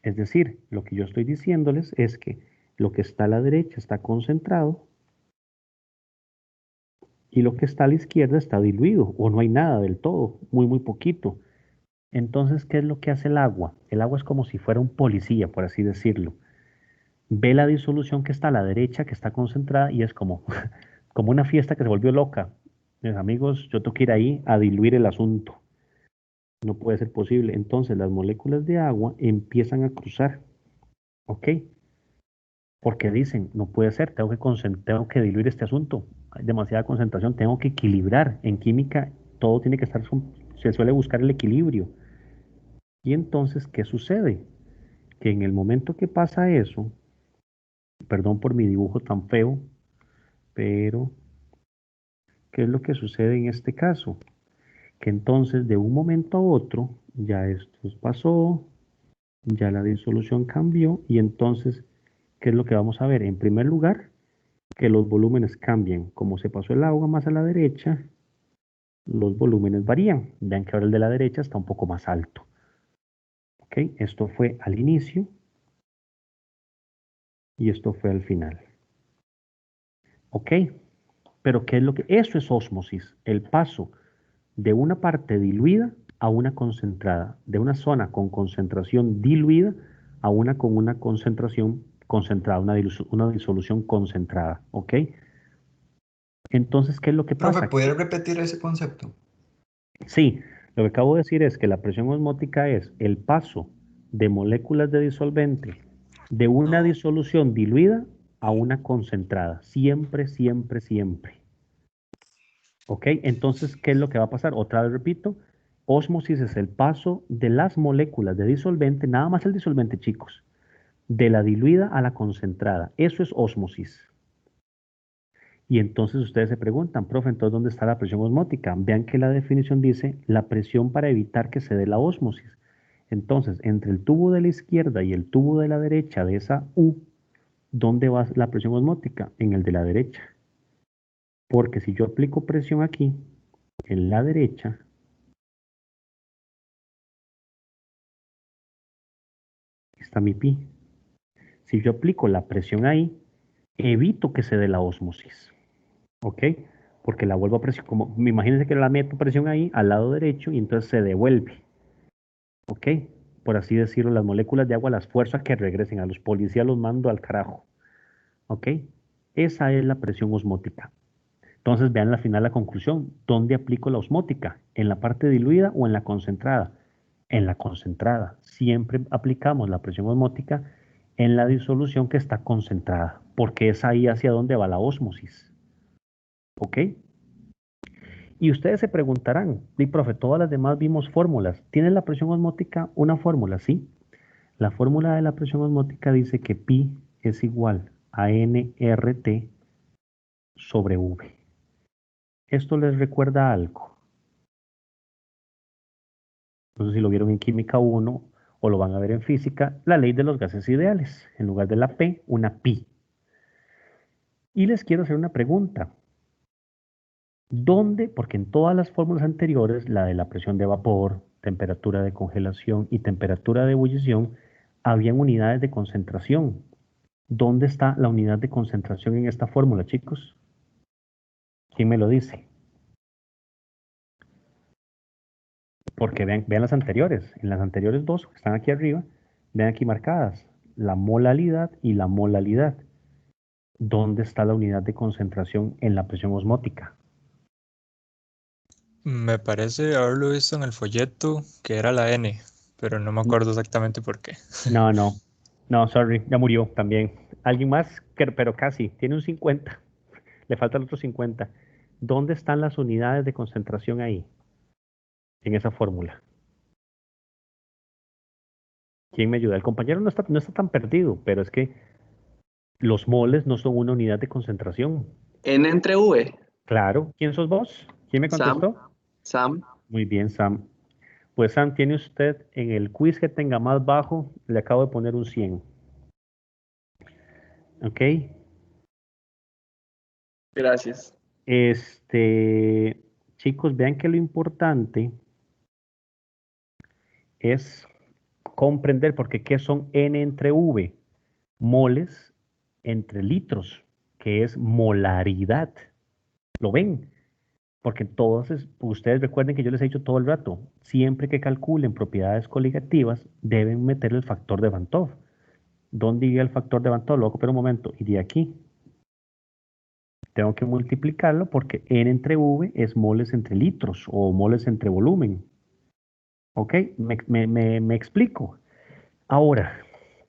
Speaker 1: Es decir, lo que yo estoy diciéndoles es que lo que está a la derecha está concentrado y lo que está a la izquierda está diluido, o no hay nada del todo, muy poquito. Entonces, ¿qué es lo que hace el agua? El agua es como si fuera un policía, por así decirlo. Ve la disolución que está a la derecha, que está concentrada, y es como, como una fiesta que se volvió loca. Mis amigos, yo tengo que ir ahí a diluir el asunto. No puede ser posible. Entonces las moléculas de agua empiezan a cruzar. ¿Ok? Porque dicen, no puede ser, tengo que diluir este asunto. Hay demasiada concentración, tengo que equilibrar. En química todo tiene que estar, se suele buscar el equilibrio. Y entonces, ¿qué sucede? Que en el momento que pasa eso, perdón por mi dibujo tan feo, pero ¿qué es lo que sucede en este caso? Que entonces de un momento a otro, ya esto pasó, ya la disolución cambió y entonces, ¿qué es lo que vamos a ver? En primer lugar, que los volúmenes cambian. Como se pasó el agua más a la derecha, los volúmenes varían. Vean que ahora el de la derecha está un poco más alto. ¿Ok? Esto fue al inicio y esto fue al final. ¿Ok? Pero ¿qué es lo que? Eso es ósmosis, el paso de una parte diluida a una concentrada, de una zona con concentración diluida a una con una concentración concentrada, una disolución concentrada, ¿ok? Entonces, ¿qué es lo que
Speaker 4: Profe,
Speaker 1: pasa?
Speaker 4: ¿puede repetir ese concepto?
Speaker 1: Sí, lo que acabo de decir es que la presión osmótica es el paso de moléculas de disolvente de una disolución diluida a una concentrada, siempre, siempre, siempre. ¿Ok? Entonces, ¿qué es lo que va a pasar? Otra vez repito, ósmosis es el paso de las moléculas de disolvente, nada más el disolvente, chicos, de la diluida a la concentrada. Eso es ósmosis. Y entonces ustedes se preguntan, profe, entonces, ¿dónde está la presión osmótica? Vean que la definición dice la presión para evitar que se dé la ósmosis. Entonces, entre el tubo de la izquierda y el tubo de la derecha de esa U, ¿dónde va la presión osmótica? En el de la derecha. Porque si yo aplico presión aquí, en la derecha, está mi pi. Si yo aplico la presión ahí, evito que se dé la ósmosis. ¿Ok? Porque la vuelvo a presionar, como imagínense que la meto presión ahí, al lado derecho, y entonces se devuelve. ¿Ok? Por así decirlo, las moléculas de agua las fuerzo a que regresen, a los policías los mando al carajo. ¿Ok? Esa es la presión osmótica. Entonces vean al final la conclusión. ¿Dónde aplico la osmótica? ¿En la parte diluida o en la concentrada? En la concentrada. Siempre aplicamos la presión osmótica en la disolución que está concentrada, porque es ahí hacia donde va la ósmosis. ¿Ok? Y ustedes se preguntarán, profe, todas las demás vimos fórmulas. ¿Tiene la presión osmótica una fórmula? Sí. La fórmula de la presión osmótica dice que pi es igual a nRT sobre V. Esto les recuerda algo. No sé si lo vieron en Química 1 o lo van a ver en Física, la ley de los gases ideales. En lugar de la P, una pi. Y les quiero hacer una pregunta. ¿Dónde? Porque en todas las fórmulas anteriores, la de la presión de vapor, temperatura de congelación y temperatura de ebullición, habían unidades de concentración. ¿Dónde está la unidad de concentración en esta fórmula, chicos? ¿Quién me lo dice? Porque vean las anteriores. En las anteriores dos que están aquí arriba, vean aquí marcadas. La molalidad y la molalidad. ¿Dónde está la unidad de concentración en la presión osmótica?
Speaker 8: Me parece haberlo visto en el folleto que era la N, pero no me acuerdo exactamente por qué.
Speaker 1: No, sorry, ya murió también. Alguien más, pero casi, tiene un 50. Le falta el otro 50. ¿Dónde están las unidades de concentración ahí? En esa fórmula. ¿Quién me ayuda? El compañero no está tan perdido, pero es que los moles no son una unidad de concentración.
Speaker 7: N entre V.
Speaker 1: Claro. ¿Quién sos vos? ¿Quién me contestó?
Speaker 7: Sam.
Speaker 1: Muy bien, Sam. Pues Sam, tiene usted en el quiz que tenga más bajo, le acabo de poner un 100. ¿Ok?
Speaker 7: Gracias.
Speaker 1: Chicos, vean que lo importante es comprender, porque ¿qué son N entre V? Moles entre litros, que es molaridad. ¿Lo ven? Porque todos, ustedes recuerden que yo les he dicho todo el rato, siempre que calculen propiedades coligativas, deben meter el factor de Van 't Hoff. ¿Dónde iría el factor de Van 't Hoff? Loco, pero un momento, iría aquí. Tengo que multiplicarlo porque N entre V es moles entre litros o moles entre volumen. ¿Ok? Me explico. Ahora,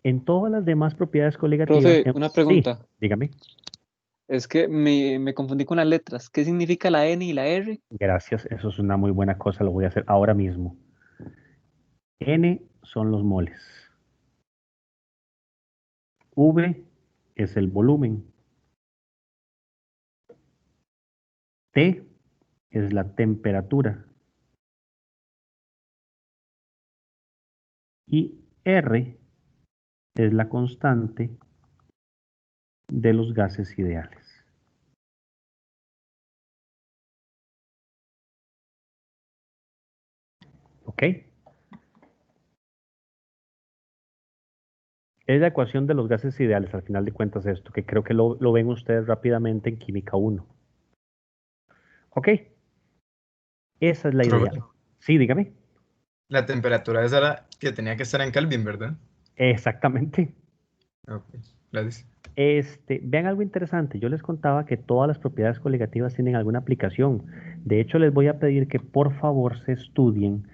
Speaker 1: en todas las demás propiedades coligativas...
Speaker 3: Profe, una
Speaker 1: Sí,
Speaker 3: pregunta.
Speaker 1: dígame.
Speaker 3: Es que me confundí con las letras. ¿Qué significa la N y la R?
Speaker 1: Gracias, eso es una muy buena cosa, lo voy a hacer ahora mismo. N son los moles. V es el volumen. T es la temperatura. Y R es la constante de los gases ideales. ¿Ok? Es la ecuación de los gases ideales, al final de cuentas esto, que creo que lo ven ustedes rápidamente en Química 1. ¿Ok? Esa es la idea.
Speaker 9: Profe,
Speaker 1: Sí, dígame.
Speaker 9: la temperatura esa era que tenía que estar en Kelvin, ¿verdad?
Speaker 1: Exactamente.
Speaker 9: Ok, gracias.
Speaker 1: Vean algo interesante. Yo les contaba que todas las propiedades coligativas tienen alguna aplicación. De hecho, les voy a pedir que por favor se estudien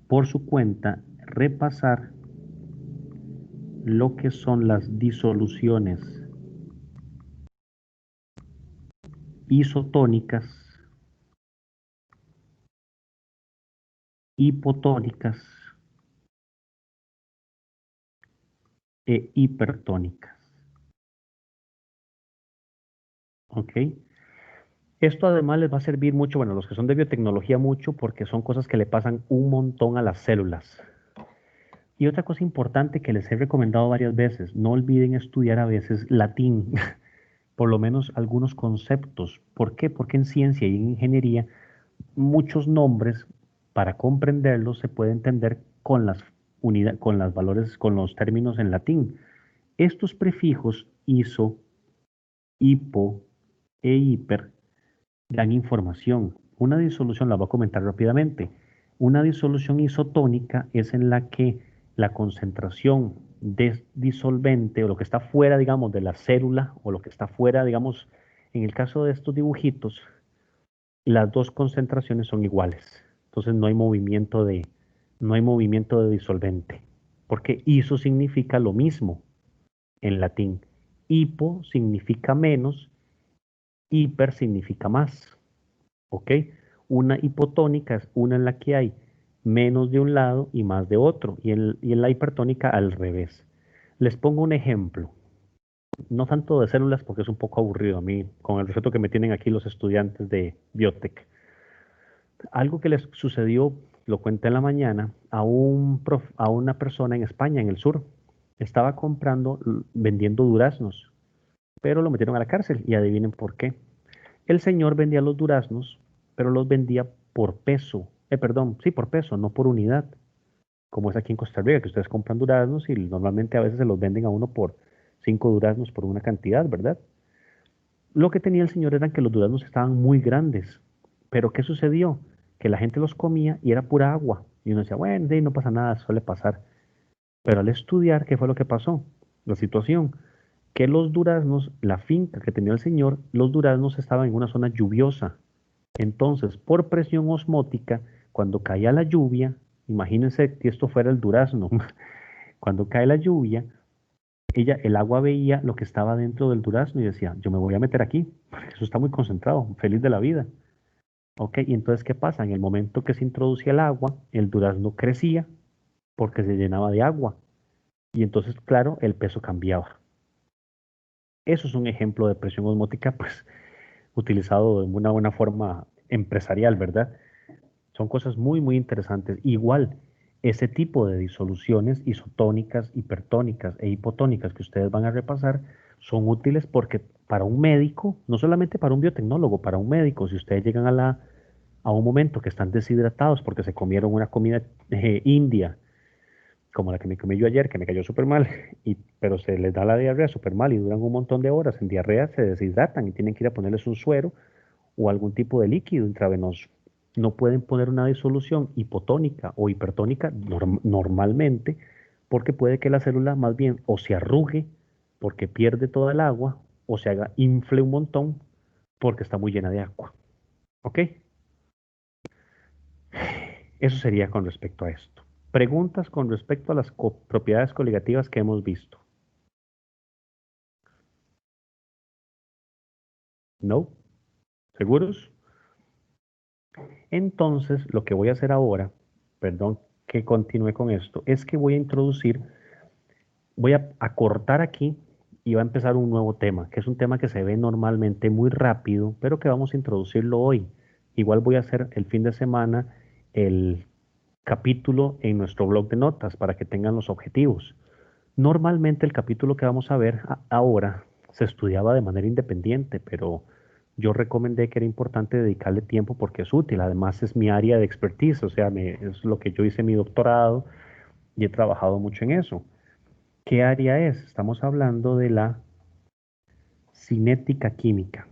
Speaker 1: por su cuenta, repasar lo que son las disoluciones isotónicas, hipotónicas e hipertónicas. ¿Ok? Esto además les va a servir mucho, bueno, los que son de biotecnología mucho, porque son cosas que le pasan un montón a las células. Y otra cosa importante que les he recomendado varias veces, no olviden estudiar a veces latín, por lo menos algunos conceptos. ¿Por qué? Porque en ciencia y en ingeniería muchos nombres, para comprenderlos, se puede entender con las unidades, con los valores, con los términos en latín. Estos prefijos iso, hipo e hiper dan información. Una disolución, la voy a comentar rápidamente. Una disolución isotónica es en la que la concentración de disolvente o lo que está fuera, digamos, de la célula o lo que está fuera, digamos, en el caso de estos dibujitos, las dos concentraciones son iguales. Entonces no hay movimiento de disolvente, porque iso significa lo mismo en latín. Hipo significa menos, hiper significa más. ¿Ok? Una hipotónica es una en la que hay menos de un lado y más de otro, y en la hipertónica al revés. Les pongo un ejemplo. no tanto de células porque es un poco aburrido a mí, con el respeto que me tienen aquí los estudiantes de biotech. Algo que les sucedió, lo cuenté en la mañana, a una persona en España, en el sur. Estaba vendiendo duraznos, pero lo metieron a la cárcel y adivinen por qué. El señor vendía los duraznos, pero los vendía por peso. Perdón, sí, por peso, no por unidad. Como es aquí en Costa Rica, que ustedes compran duraznos y normalmente a veces se los venden a uno por 5 duraznos por una cantidad, ¿verdad? Lo que tenía el señor era que los duraznos estaban muy grandes. Pero ¿qué sucedió? Que la gente los comía y era pura agua. Y uno decía, bueno, de ahí no pasa nada, suele pasar. Pero al estudiar, ¿qué fue lo que pasó? La situación, que los duraznos, la finca que tenía el señor, los duraznos estaban en una zona lluviosa. Entonces, por presión osmótica, cuando caía la lluvia, imagínense que esto fuera el durazno, cuando cae la lluvia, el agua veía lo que estaba dentro del durazno y decía, yo me voy a meter aquí, porque eso está muy concentrado, feliz de la vida. ¿Ok? Y entonces, ¿qué pasa? En el momento que se introducía el agua, el durazno crecía porque se llenaba de agua. Y entonces, claro, el peso cambiaba. Eso es un ejemplo de presión osmótica, pues, utilizado de una buena forma empresarial, ¿verdad? Son cosas muy, muy interesantes. Igual, ese tipo de disoluciones isotónicas, hipertónicas e hipotónicas que ustedes van a repasar son útiles porque para un médico, no solamente para un biotecnólogo, para un médico, si ustedes llegan a un momento que están deshidratados porque se comieron una comida india, como la que me comí yo ayer, que me cayó súper mal, pero se les da la diarrea súper mal y duran un montón de horas en diarrea, se deshidratan y tienen que ir a ponerles un suero o algún tipo de líquido intravenoso. No pueden poner una disolución hipotónica o hipertónica normalmente porque puede que la célula más bien o se arrugue porque pierde toda el agua o se haga infle un montón porque está muy llena de agua. ¿Ok? Eso sería con respecto a esto. Preguntas con respecto a las propiedades coligativas que hemos visto. ¿No? ¿Seguros? Entonces, lo que voy a hacer ahora, perdón que continúe con esto, es que voy a acortar aquí y va a empezar un nuevo tema, que es un tema que se ve normalmente muy rápido, pero que vamos a introducirlo hoy. Igual voy a hacer el fin de semana el capítulo en nuestro blog de notas para que tengan los objetivos. Normalmente el capítulo que vamos a ver ahora se estudiaba de manera independiente, pero yo recomendé que era importante dedicarle tiempo porque es útil. Además es mi área de expertise, o sea, es lo que yo hice mi doctorado y he trabajado mucho en eso. ¿Qué área es? Estamos hablando de la cinética química.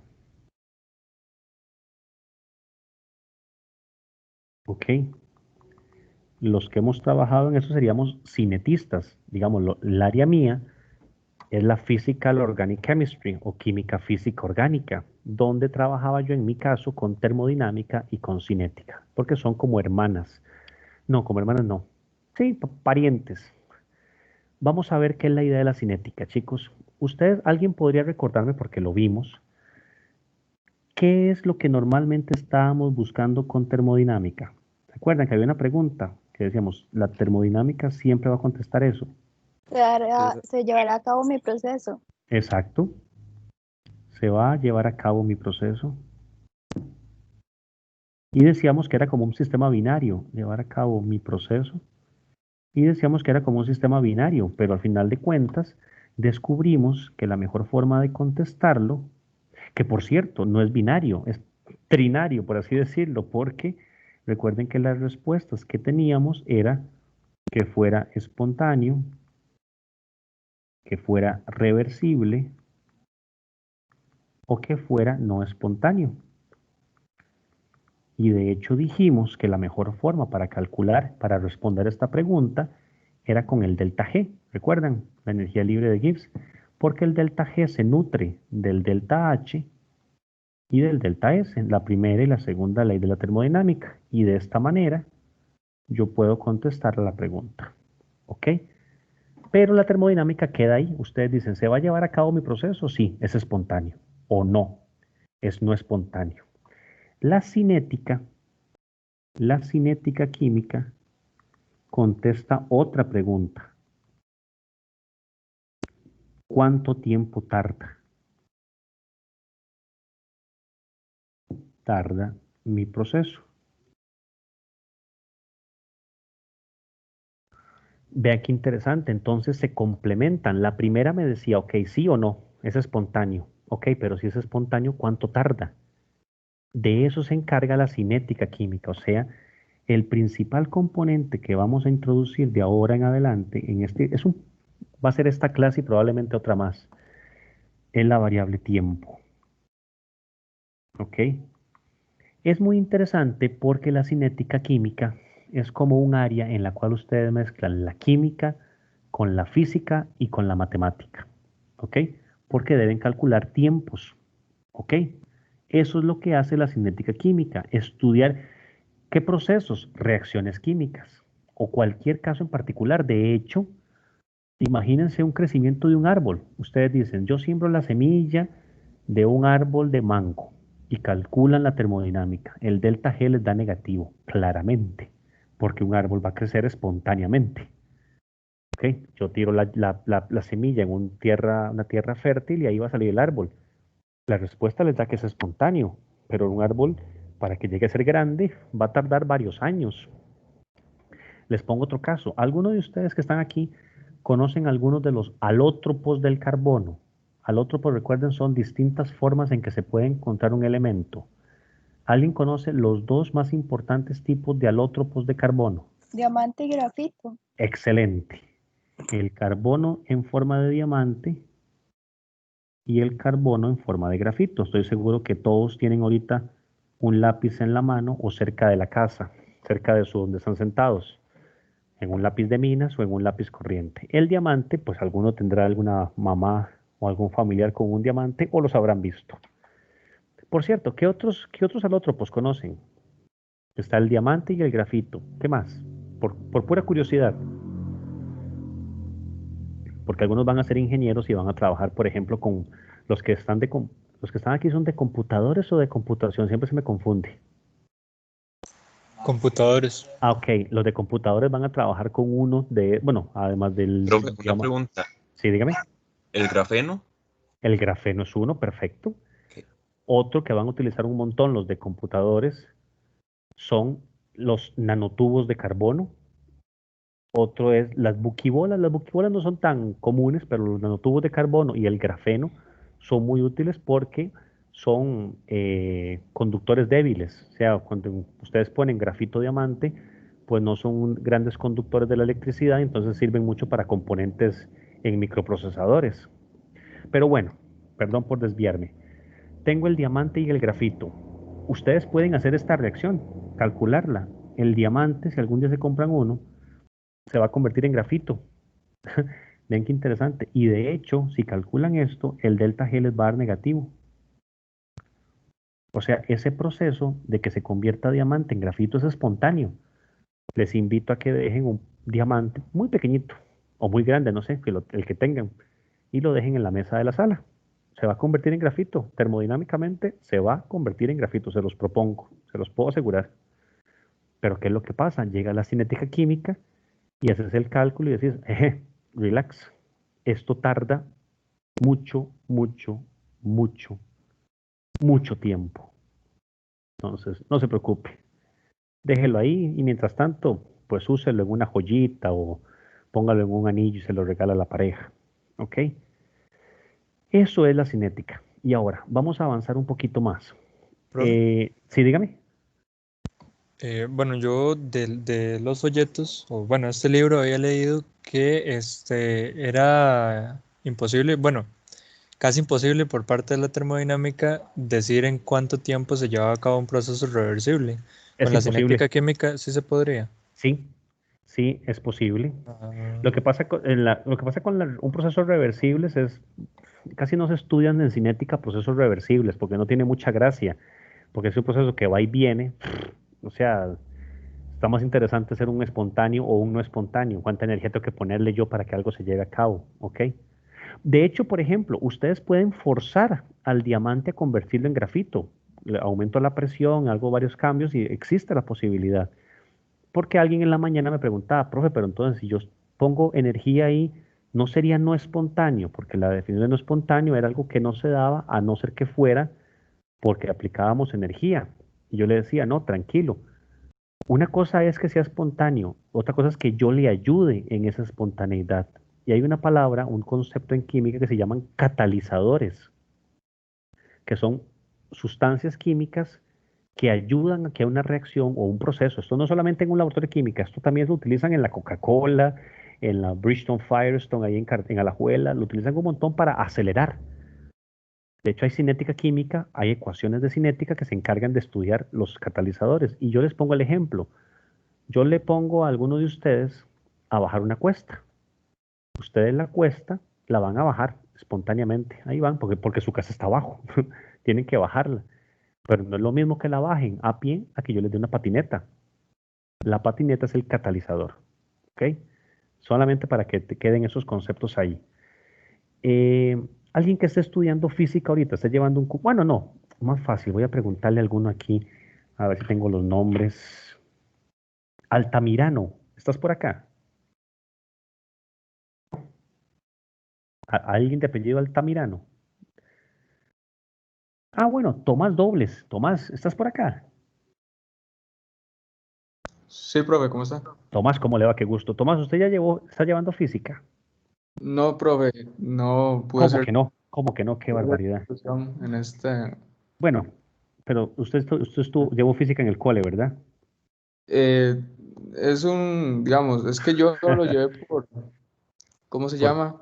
Speaker 1: ¿Ok? Los que hemos trabajado en eso seríamos cinetistas. Digamos, el área mía es la Physical Organic Chemistry o química física orgánica, donde trabajaba yo en mi caso con termodinámica y con cinética, porque son como hermanas. No, como hermanas no. Sí, parientes. Vamos a ver qué es la idea de la cinética, chicos. Ustedes, alguien podría recordarme, porque lo vimos, qué es lo que normalmente estábamos buscando con termodinámica. ¿Recuerdan que había una pregunta que decíamos, la termodinámica siempre va a contestar eso?
Speaker 10: Se llevará a cabo mi proceso.
Speaker 1: Exacto. Se va a llevar a cabo mi proceso. Y decíamos que era como un sistema binario, llevar a cabo mi proceso. Y decíamos que era como un sistema binario, pero al final de cuentas descubrimos que la mejor forma de contestarlo, que por cierto no es binario, es trinario, por así decirlo, porque recuerden que las respuestas que teníamos era que fuera espontáneo, que fuera reversible o que fuera no espontáneo. Y de hecho dijimos que la mejor forma para calcular, para responder esta pregunta, era con el delta G. ¿Recuerdan? La energía libre de Gibbs. Porque el delta G se nutre del delta H y del delta S, la primera y la segunda ley de la termodinámica. Y de esta manera yo puedo contestar a la pregunta. ¿Ok? Pero la termodinámica queda ahí. Ustedes dicen, ¿se va a llevar a cabo mi proceso? Sí, es espontáneo. O no, es no espontáneo. La cinética química contesta otra pregunta. ¿Cuánto tiempo tarda? Tarda mi proceso. Vea qué interesante, entonces se complementan. La primera me decía, ok, sí o no, es espontáneo. Ok, pero si es espontáneo, ¿cuánto tarda? De eso se encarga la cinética química, o sea, el principal componente que vamos a introducir de ahora en adelante, va a ser esta clase y probablemente otra más, es la variable tiempo. ¿Ok? Es muy interesante porque la cinética química es como un área en la cual ustedes mezclan la química con la física y con la matemática. ¿Ok? Porque deben calcular tiempos. ¿Ok? Eso es lo que hace la cinética química, estudiar qué procesos, reacciones químicas o cualquier caso en particular. De hecho, imagínense un crecimiento de un árbol. Ustedes dicen, yo siembro la semilla de un árbol de mango y calculan la termodinámica. El delta G les da negativo, claramente, porque un árbol va a crecer espontáneamente. ¿Ok? Yo tiro la semilla en una tierra fértil y ahí va a salir el árbol. La respuesta les da que es espontáneo, pero un árbol, para que llegue a ser grande, va a tardar varios años. Les pongo otro caso. ¿Alguno de ustedes que están aquí conocen algunos de los alótropos del carbono? Alótropos, recuerden, son distintas formas en que se puede encontrar un elemento. ¿Alguien conoce los dos más importantes tipos de alótropos de carbono?
Speaker 10: Diamante y grafito.
Speaker 1: Excelente. El carbono en forma de diamante y el carbono en forma de grafito. Estoy seguro que todos tienen ahorita un lápiz en la mano o cerca de la casa, cerca de donde están sentados, en un lápiz de minas o en un lápiz corriente. El diamante, pues alguno tendrá alguna mamá o algún familiar con un diamante o los habrán visto. Por cierto, ¿qué otros alótropos conocen? Está el diamante y el grafito. ¿Qué más? Por pura curiosidad. Porque algunos van a ser ingenieros y van a trabajar, por ejemplo, con los que están los que están aquí son de computadores o de computación, siempre se me confunde.
Speaker 8: Computadores.
Speaker 1: Ah, ok, los de computadores van a trabajar con uno bueno, además del...
Speaker 11: Profe, una
Speaker 1: digamos,
Speaker 11: pregunta.
Speaker 1: sí, dígame.
Speaker 11: ¿El grafeno?
Speaker 1: El grafeno es uno, perfecto.
Speaker 11: Ok.
Speaker 1: Otro que van a utilizar un montón los de computadores son los nanotubos de carbono. Otro es las buquibolas. Las buquibolas no son tan comunes, pero los nanotubos de carbono y el grafeno son muy útiles porque son conductores débiles. O sea, cuando ustedes ponen grafito diamante, pues no son grandes conductores de la electricidad, entonces sirven mucho para componentes en microprocesadores. Pero bueno, perdón por desviarme. Tengo el diamante y el grafito. Ustedes pueden hacer esta reacción, calcularla. El diamante, si algún día se compran uno, se va a convertir en grafito. Vean qué interesante. Y de hecho, si calculan esto, el delta G les va a dar negativo. O sea, ese proceso de que se convierta diamante en grafito es espontáneo. Les invito a que dejen un diamante muy pequeñito o muy grande, no sé, el que tengan, y lo dejen en la mesa de la sala. Se va a convertir en grafito. Termodinámicamente se va a convertir en grafito, se los propongo, se los puedo asegurar. Pero ¿qué es lo que pasa? Llega la cinética química y haces el cálculo y decís, relax, esto tarda mucho, mucho, mucho, mucho tiempo. Entonces, no se preocupe, déjelo ahí y mientras tanto, pues úselo en una joyita o póngalo en un anillo y se lo regala a la pareja. ¿Ok? Eso es la cinética. Y ahora, vamos a avanzar un poquito más.
Speaker 8: Profe.
Speaker 1: Sí, dígame.
Speaker 8: Bueno, yo de los folletos, o bueno, este libro había leído que era imposible, bueno, casi imposible por parte de la termodinámica decir en cuánto tiempo se llevaba a cabo un proceso reversible.
Speaker 1: Es
Speaker 8: Con la
Speaker 1: imposible.
Speaker 8: cinética química sí se podría.
Speaker 1: Sí, sí, es posible.
Speaker 8: Ah,
Speaker 1: Lo que pasa con un proceso reversible es, casi no se estudian en cinética procesos reversibles porque no tiene mucha gracia, porque es un proceso que va y viene, o sea, está más interesante ser un espontáneo o un no espontáneo, cuánta energía tengo que ponerle yo para que algo se lleve a cabo, ¿ok? De hecho, por ejemplo, ustedes pueden forzar al diamante a convertirlo en grafito. Le aumento la presión, hago varios cambios y existe la posibilidad. Porque alguien en la mañana me preguntaba, profe, pero entonces si yo pongo energía ahí, no sería no espontáneo, porque la definición de no espontáneo era algo que no se daba a no ser que fuera porque aplicábamos energía. Y yo le decía, no, tranquilo. Una cosa es que sea espontáneo, otra cosa es que yo le ayude en esa espontaneidad. Y hay una palabra, un concepto en química que se llaman catalizadores, que son sustancias químicas que ayudan a que haya una reacción o un proceso. Esto no solamente en un laboratorio de química, esto también lo utilizan en la Coca-Cola, en la Bridgestone Firestone, ahí en Alajuela, lo utilizan un montón para acelerar. De hecho, hay cinética química, hay ecuaciones de cinética que se encargan de estudiar los catalizadores. Y yo les pongo el ejemplo. Yo le pongo a alguno de ustedes a bajar una cuesta. Ustedes la cuesta la van a bajar espontáneamente. Ahí van, porque su casa está abajo. Tienen que bajarla. Pero no es lo mismo que la bajen a pie a que yo les dé una patineta. La patineta es el catalizador. ¿Ok? Solamente para que te queden esos conceptos ahí. Alguien que esté estudiando física ahorita, está llevando un... Bueno, no, más fácil. Voy a preguntarle a alguno aquí, a ver si tengo los nombres. Altamirano, ¿estás por acá? ¿Alguien de apellido Altamirano? Ah, bueno, Tomás Dobles. Tomás, ¿estás por acá?
Speaker 11: Sí, profe, ¿cómo está?
Speaker 1: Tomás, ¿cómo le va? Qué gusto. Tomás, ¿usted ya está llevando física?
Speaker 11: No, profe, no pude
Speaker 1: ¿Cómo
Speaker 11: hacer
Speaker 1: que no? ¿Cómo que no? Qué barbaridad.
Speaker 11: discusión en este.
Speaker 1: Bueno, pero usted llevó física en el cole, ¿verdad?
Speaker 11: eh, digamos, es que yo lo llevé por, ¿cómo se
Speaker 1: Por-
Speaker 11: llama?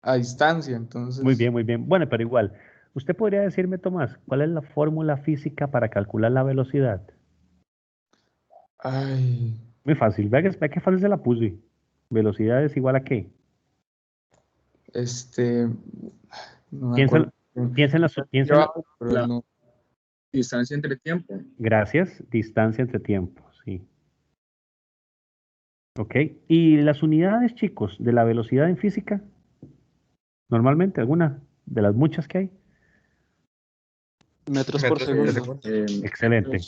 Speaker 11: A distancia,
Speaker 1: Muy
Speaker 11: entonces,
Speaker 1: bien, muy bien. Bueno, pero igual, ¿usted podría decirme, Tomás, cuál es la fórmula física para calcular la velocidad?
Speaker 11: ay,
Speaker 1: Muy fácil. Vea qué fácil se la puse. ¿Velocidad es igual a qué?
Speaker 11: este, no me
Speaker 1: Piensa,
Speaker 11: acuerdo.
Speaker 1: piensa en la, piensa en la,
Speaker 11: Pero no, distancia entre tiempo.
Speaker 1: gracias, distancia entre tiempo, sí. Ok. ¿Y las unidades, chicos, de la velocidad en física? Normalmente, alguna de las muchas que hay.
Speaker 3: Metros por
Speaker 9: Metros por
Speaker 3: segundo.
Speaker 9: segundo.
Speaker 1: Excelente.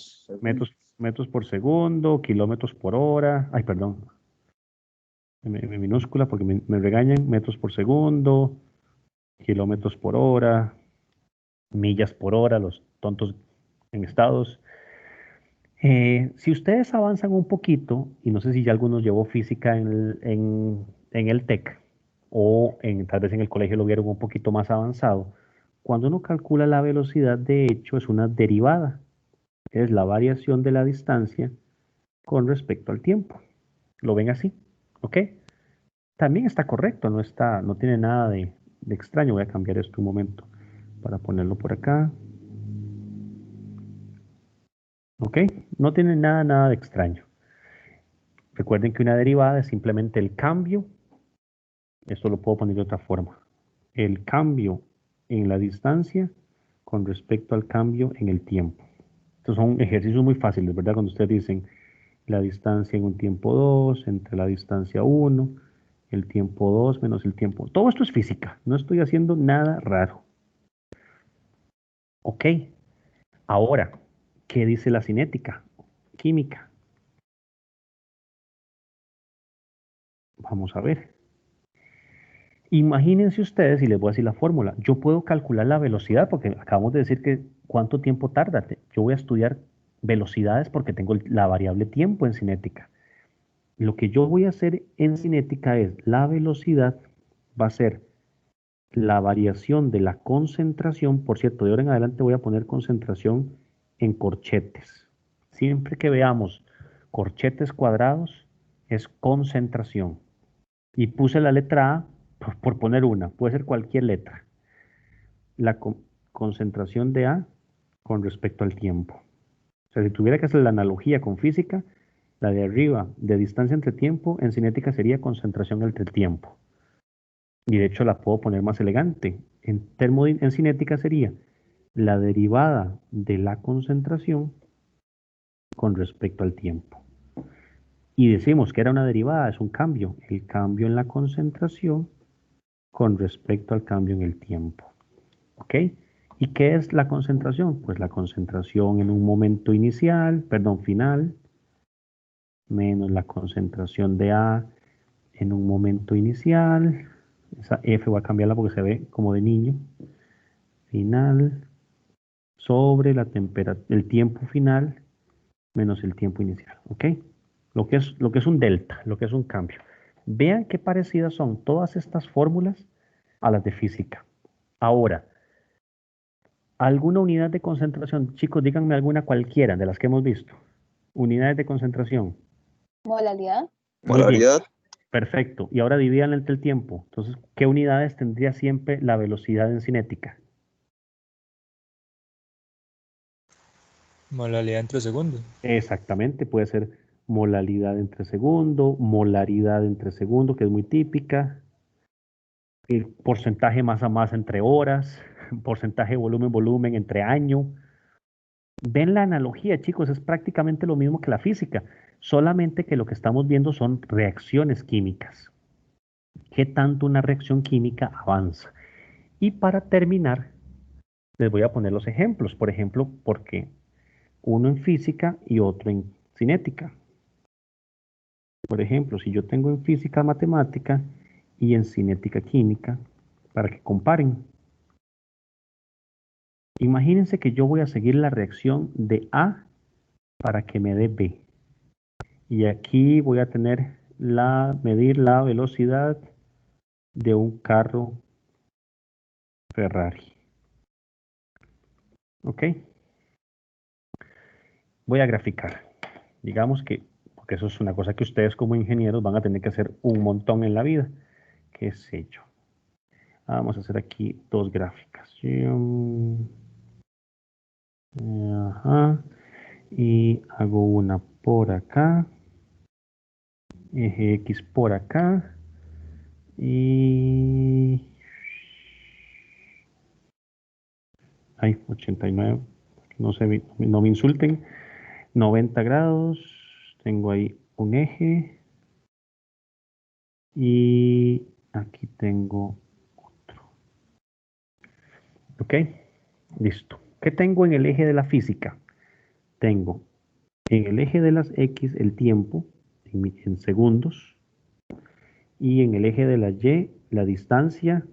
Speaker 1: Metros por segundo, kilómetros por hora. Ay, perdón. En minúscula porque me regañan. Metros por segundo, kilómetros por hora, millas por hora, los tontos en estados. Si ustedes avanzan un poquito, y no sé si ya algunos llevó física en el TEC o tal vez en el colegio lo vieron un poquito más avanzado, cuando uno calcula la velocidad, de hecho, es una derivada, es la variación de la distancia con respecto al tiempo. ¿Lo ven así? ¿Ok? También está correcto, no tiene nada de extraño. Voy a cambiar esto un momento para ponerlo por acá. ¿Ok? No tiene nada de extraño. Recuerden que una derivada es simplemente el cambio. Esto lo puedo poner de otra forma. El cambio en la distancia con respecto al cambio en el tiempo. Estos son ejercicios muy fáciles, ¿verdad? Cuando ustedes dicen la distancia en un tiempo 2 entre la distancia 1, el tiempo 2 menos el tiempo. Todo esto es física. No estoy haciendo nada raro. ¿Ok? Ahora, ¿qué dice la cinética? Química. Vamos a ver. Imagínense ustedes, y les voy a decir la fórmula, yo puedo calcular la velocidad, porque acabamos de decir que cuánto tiempo tarda. Yo voy a estudiar velocidades porque tengo la variable tiempo en cinética. Lo que yo voy a hacer en cinética es la velocidad va a ser la variación de la concentración. Por cierto, de ahora en adelante voy a poner concentración en corchetes. Siempre que veamos corchetes cuadrados es concentración. Y puse la letra A por poner una, puede ser cualquier letra. La concentración de A con respecto al tiempo. O sea, si tuviera que hacer la analogía con física, la de arriba de distancia entre tiempo, en cinética sería concentración entre tiempo. Y de hecho la puedo poner más elegante. En cinética sería la derivada de la concentración con respecto al tiempo. Y decimos que era una derivada, es un cambio. El cambio en la concentración con respecto al cambio en el tiempo. ¿Ok? ¿Y qué es la concentración? Pues la concentración en un momento final, menos la concentración de A en un momento inicial, Esa F voy a cambiarla porque se ve como de niño. Final sobre el tiempo final menos el tiempo inicial, ¿ok? Lo que es un delta, lo que es un cambio. Vean qué parecidas son todas estas fórmulas a las de física. Ahora, ¿alguna unidad de concentración? Chicos, díganme alguna cualquiera de las que hemos visto. Unidades de concentración.
Speaker 10: Modalidad.
Speaker 1: Muy bien,
Speaker 7: Polaridad.
Speaker 1: perfecto. Y ahora dividan entre el tiempo. Entonces, ¿qué unidades tendría siempre la velocidad en cinética?
Speaker 8: Modalidad entre segundos.
Speaker 1: Exactamente, puede ser molalidad entre segundo, molaridad entre segundo, que es muy típica, el porcentaje masa masa entre horas, porcentaje volumen volumen entre año. Ven la analogía, chicos, es prácticamente lo mismo que la física, solamente que lo que estamos viendo son reacciones químicas. ¿Qué tanto una reacción química avanza? Y para terminar, les voy a poner los ejemplos, por ejemplo, porque uno en física y otro en cinética. Por ejemplo, si yo tengo en física matemática y en cinética química, para que comparen. Imagínense que yo voy a seguir la reacción de A para que me dé B. Y aquí voy a tener medir la velocidad de un carro Ferrari. ¿Ok? Voy a graficar. Digamos que, porque eso es una cosa que ustedes como ingenieros van a tener que hacer un montón en la vida. ¿Qué sé yo? Vamos a hacer aquí dos gráficas. Ajá. Y hago una por acá. Eje X por acá. Y... Ay, 89. No me insulten. 90 grados. Tengo ahí un eje. Y aquí tengo otro. ¿Ok? Listo. ¿Qué tengo en el eje de la física? Tengo en el eje de las X el tiempo en segundos. Y en el eje de la Y la distancia.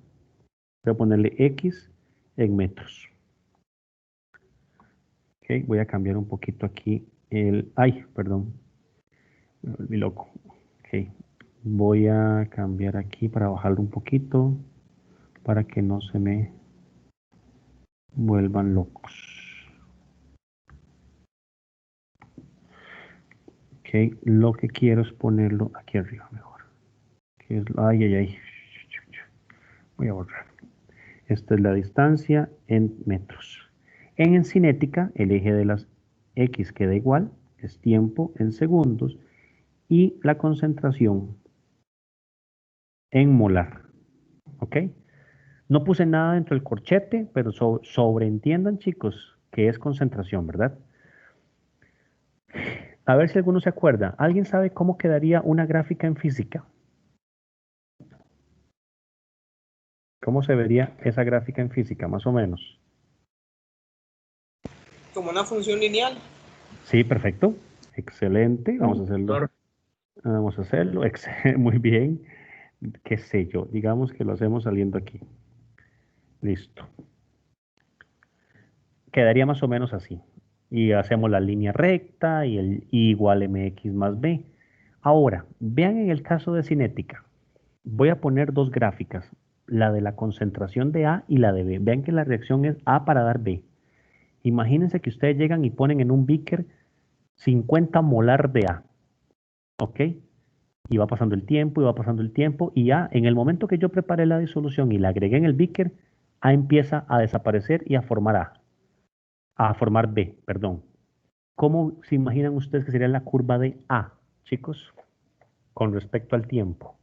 Speaker 1: Voy a ponerle X en metros. Ok, voy a cambiar un poquito aquí ay, perdón. Me volví loco. Ok, voy a cambiar aquí para bajarlo un poquito para que no se me vuelvan locos. Ok, lo que quiero es ponerlo aquí arriba mejor. Ay, ay, ay. Voy a borrar. Esta es la distancia en metros. En cinética, el eje de las X queda igual, es tiempo en segundos, y la concentración en molar. ¿Ok? No puse nada dentro del corchete, pero sobreentiendan, chicos, que es concentración, ¿verdad? A ver si alguno se acuerda. ¿Alguien sabe cómo quedaría una gráfica en física? ¿Cómo se vería esa gráfica en física, más o menos?
Speaker 2: Como una función lineal.
Speaker 1: Sí, perfecto. Excelente. Vamos a hacerlo. Vamos a hacerlo. Muy bien. Qué sé yo. Digamos que lo hacemos saliendo aquí. Listo. Quedaría más o menos así. Y hacemos la línea recta y el I igual mx más b. Ahora, vean en el caso de cinética. Voy a poner dos gráficas, la de la concentración de A y la de B. Vean que la reacción es A para dar B. Imagínense que ustedes llegan y ponen en un beaker 50 molar de A. ¿Ok? Y va pasando el tiempo, y va pasando el tiempo, y ya en el momento que yo preparé la disolución y la agregué en el beaker, A empieza a desaparecer y a formar a formar B, perdón. ¿Cómo se imaginan ustedes que sería la curva de A, chicos, con respecto al tiempo?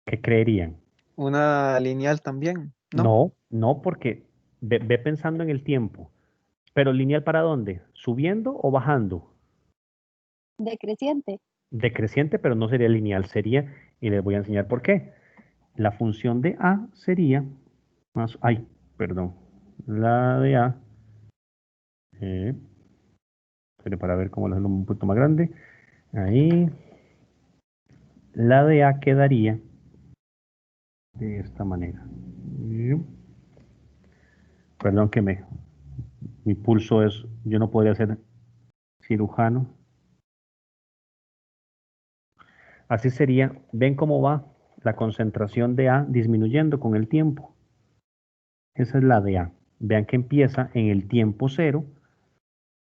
Speaker 1: ¿Qué creerían?
Speaker 3: Una lineal también, ¿no?
Speaker 1: No, no, porque ve pensando en el tiempo. ¿Pero lineal para dónde? ¿Subiendo o bajando?
Speaker 10: Decreciente.
Speaker 1: Decreciente, pero no sería lineal, sería, y les voy a enseñar por qué. La función de A sería más, ay, perdón, la de A, pero para ver cómo lo hacemos un poquito más grande, ahí, la de A quedaría de esta manera. Perdón que mi pulso es, yo no podría ser cirujano. Así sería, ven cómo va la concentración de A disminuyendo con el tiempo. Esa es la de A. Vean que empieza en el tiempo cero.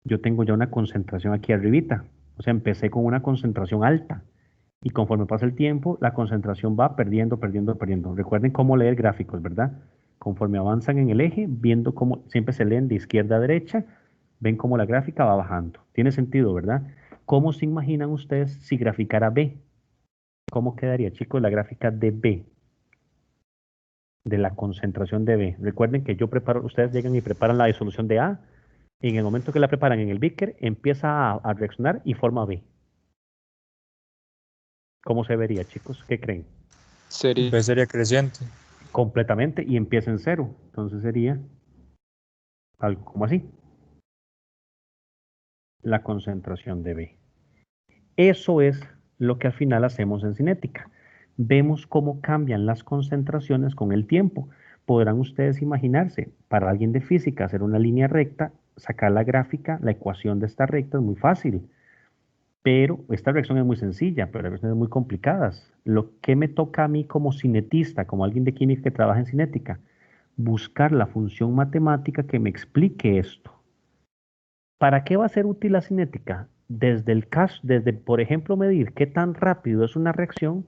Speaker 1: Yo tengo ya una concentración aquí arribita. O sea, empecé con una concentración alta. Y conforme pasa el tiempo, la concentración va perdiendo, perdiendo, perdiendo. Recuerden cómo leer gráficos, ¿verdad? Conforme avanzan en el eje, viendo cómo siempre se leen de izquierda a derecha, ven cómo la gráfica va bajando. Tiene sentido, ¿verdad? ¿Cómo se imaginan ustedes si graficara B? ¿Cómo quedaría, chicos, la gráfica de B? De la concentración de B. Recuerden que yo preparo, ustedes llegan y preparan la disolución de A. Y en el momento que la preparan en el beaker, empieza a reaccionar y forma B. ¿Cómo se vería, chicos? ¿Qué creen?
Speaker 8: B sería creciente.
Speaker 1: Completamente y empieza en cero. Entonces sería algo como así. La concentración de B. Eso es lo que al final hacemos en cinética. Vemos cómo cambian las concentraciones con el tiempo. Podrán ustedes imaginarse, para alguien de física, hacer una línea recta, sacar la gráfica, la ecuación de esta recta es muy fácil. Pero esta reacción es muy sencilla, pero hay reacciones muy complicadas. Lo que me toca a mí como cinetista, como alguien de química que trabaja en cinética, buscar la función matemática que me explique esto. ¿Para qué va a ser útil la cinética? Desde el caso, desde, por ejemplo, medir qué tan rápido es una reacción,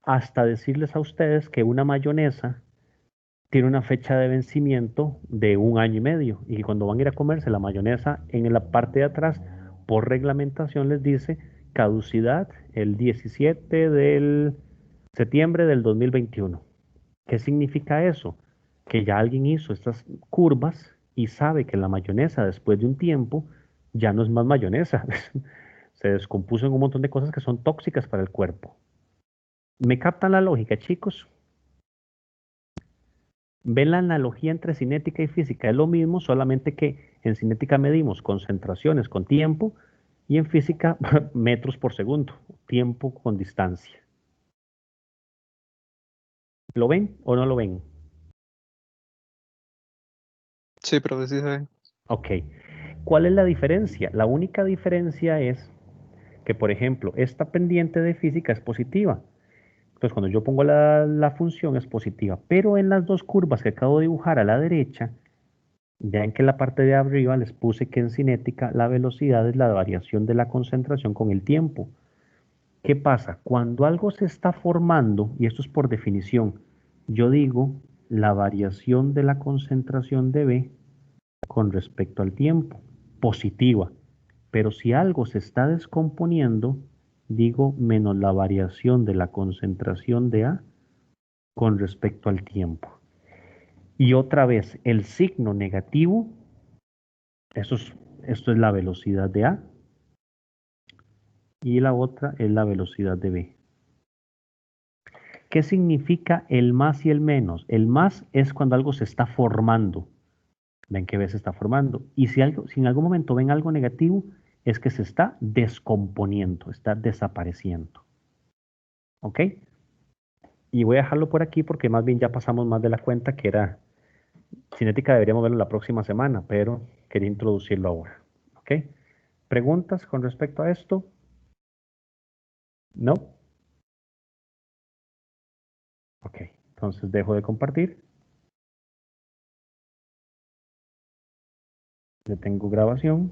Speaker 1: hasta decirles a ustedes que una mayonesa tiene una fecha de vencimiento de 1 año y medio, y que cuando van a ir a comerse la mayonesa, en la parte de atrás, por reglamentación les dice caducidad el 17 de septiembre del 2021. ¿Qué significa eso? Que ya alguien hizo estas curvas y sabe que la mayonesa después de un tiempo ya no es más mayonesa. Se descompuso en un montón de cosas que son tóxicas para el cuerpo. ¿Me captan la lógica, chicos? ¿Ven la analogía entre cinética y física? Es lo mismo, solamente que en cinética medimos concentraciones con tiempo y en física metros por segundo, tiempo con distancia. ¿Lo ven o no lo ven?
Speaker 3: Sí, profe, sí se ve.
Speaker 1: Ok. ¿Cuál es la diferencia? La única diferencia es que, por ejemplo, esta pendiente de física es positiva. Entonces, cuando yo pongo la función es positiva. Pero en las dos curvas que acabo de dibujar a la derecha, ya en que la parte de arriba les puse que en cinética la velocidad es la variación de la concentración con el tiempo. ¿Qué pasa? Cuando algo se está formando, y esto es por definición, yo digo la variación de la concentración de B con respecto al tiempo, positiva. Pero si algo se está descomponiendo, digo menos la variación de la concentración de A con respecto al tiempo. Y otra vez, el signo negativo, esto es la velocidad de A, y la otra es la velocidad de B. ¿Qué significa el más y el menos? El más es cuando algo se está formando. Ven que B se está formando. Y si en algún momento ven algo negativo, es que se está descomponiendo, está desapareciendo. ¿Ok? Y voy a dejarlo por aquí porque más bien ya pasamos más de la cuenta, que era cinética, deberíamos verlo la próxima semana, pero quería introducirlo ahora. ¿Ok? ¿Preguntas con respecto a esto? ¿No? Ok, entonces dejo de compartir. Detengo grabación.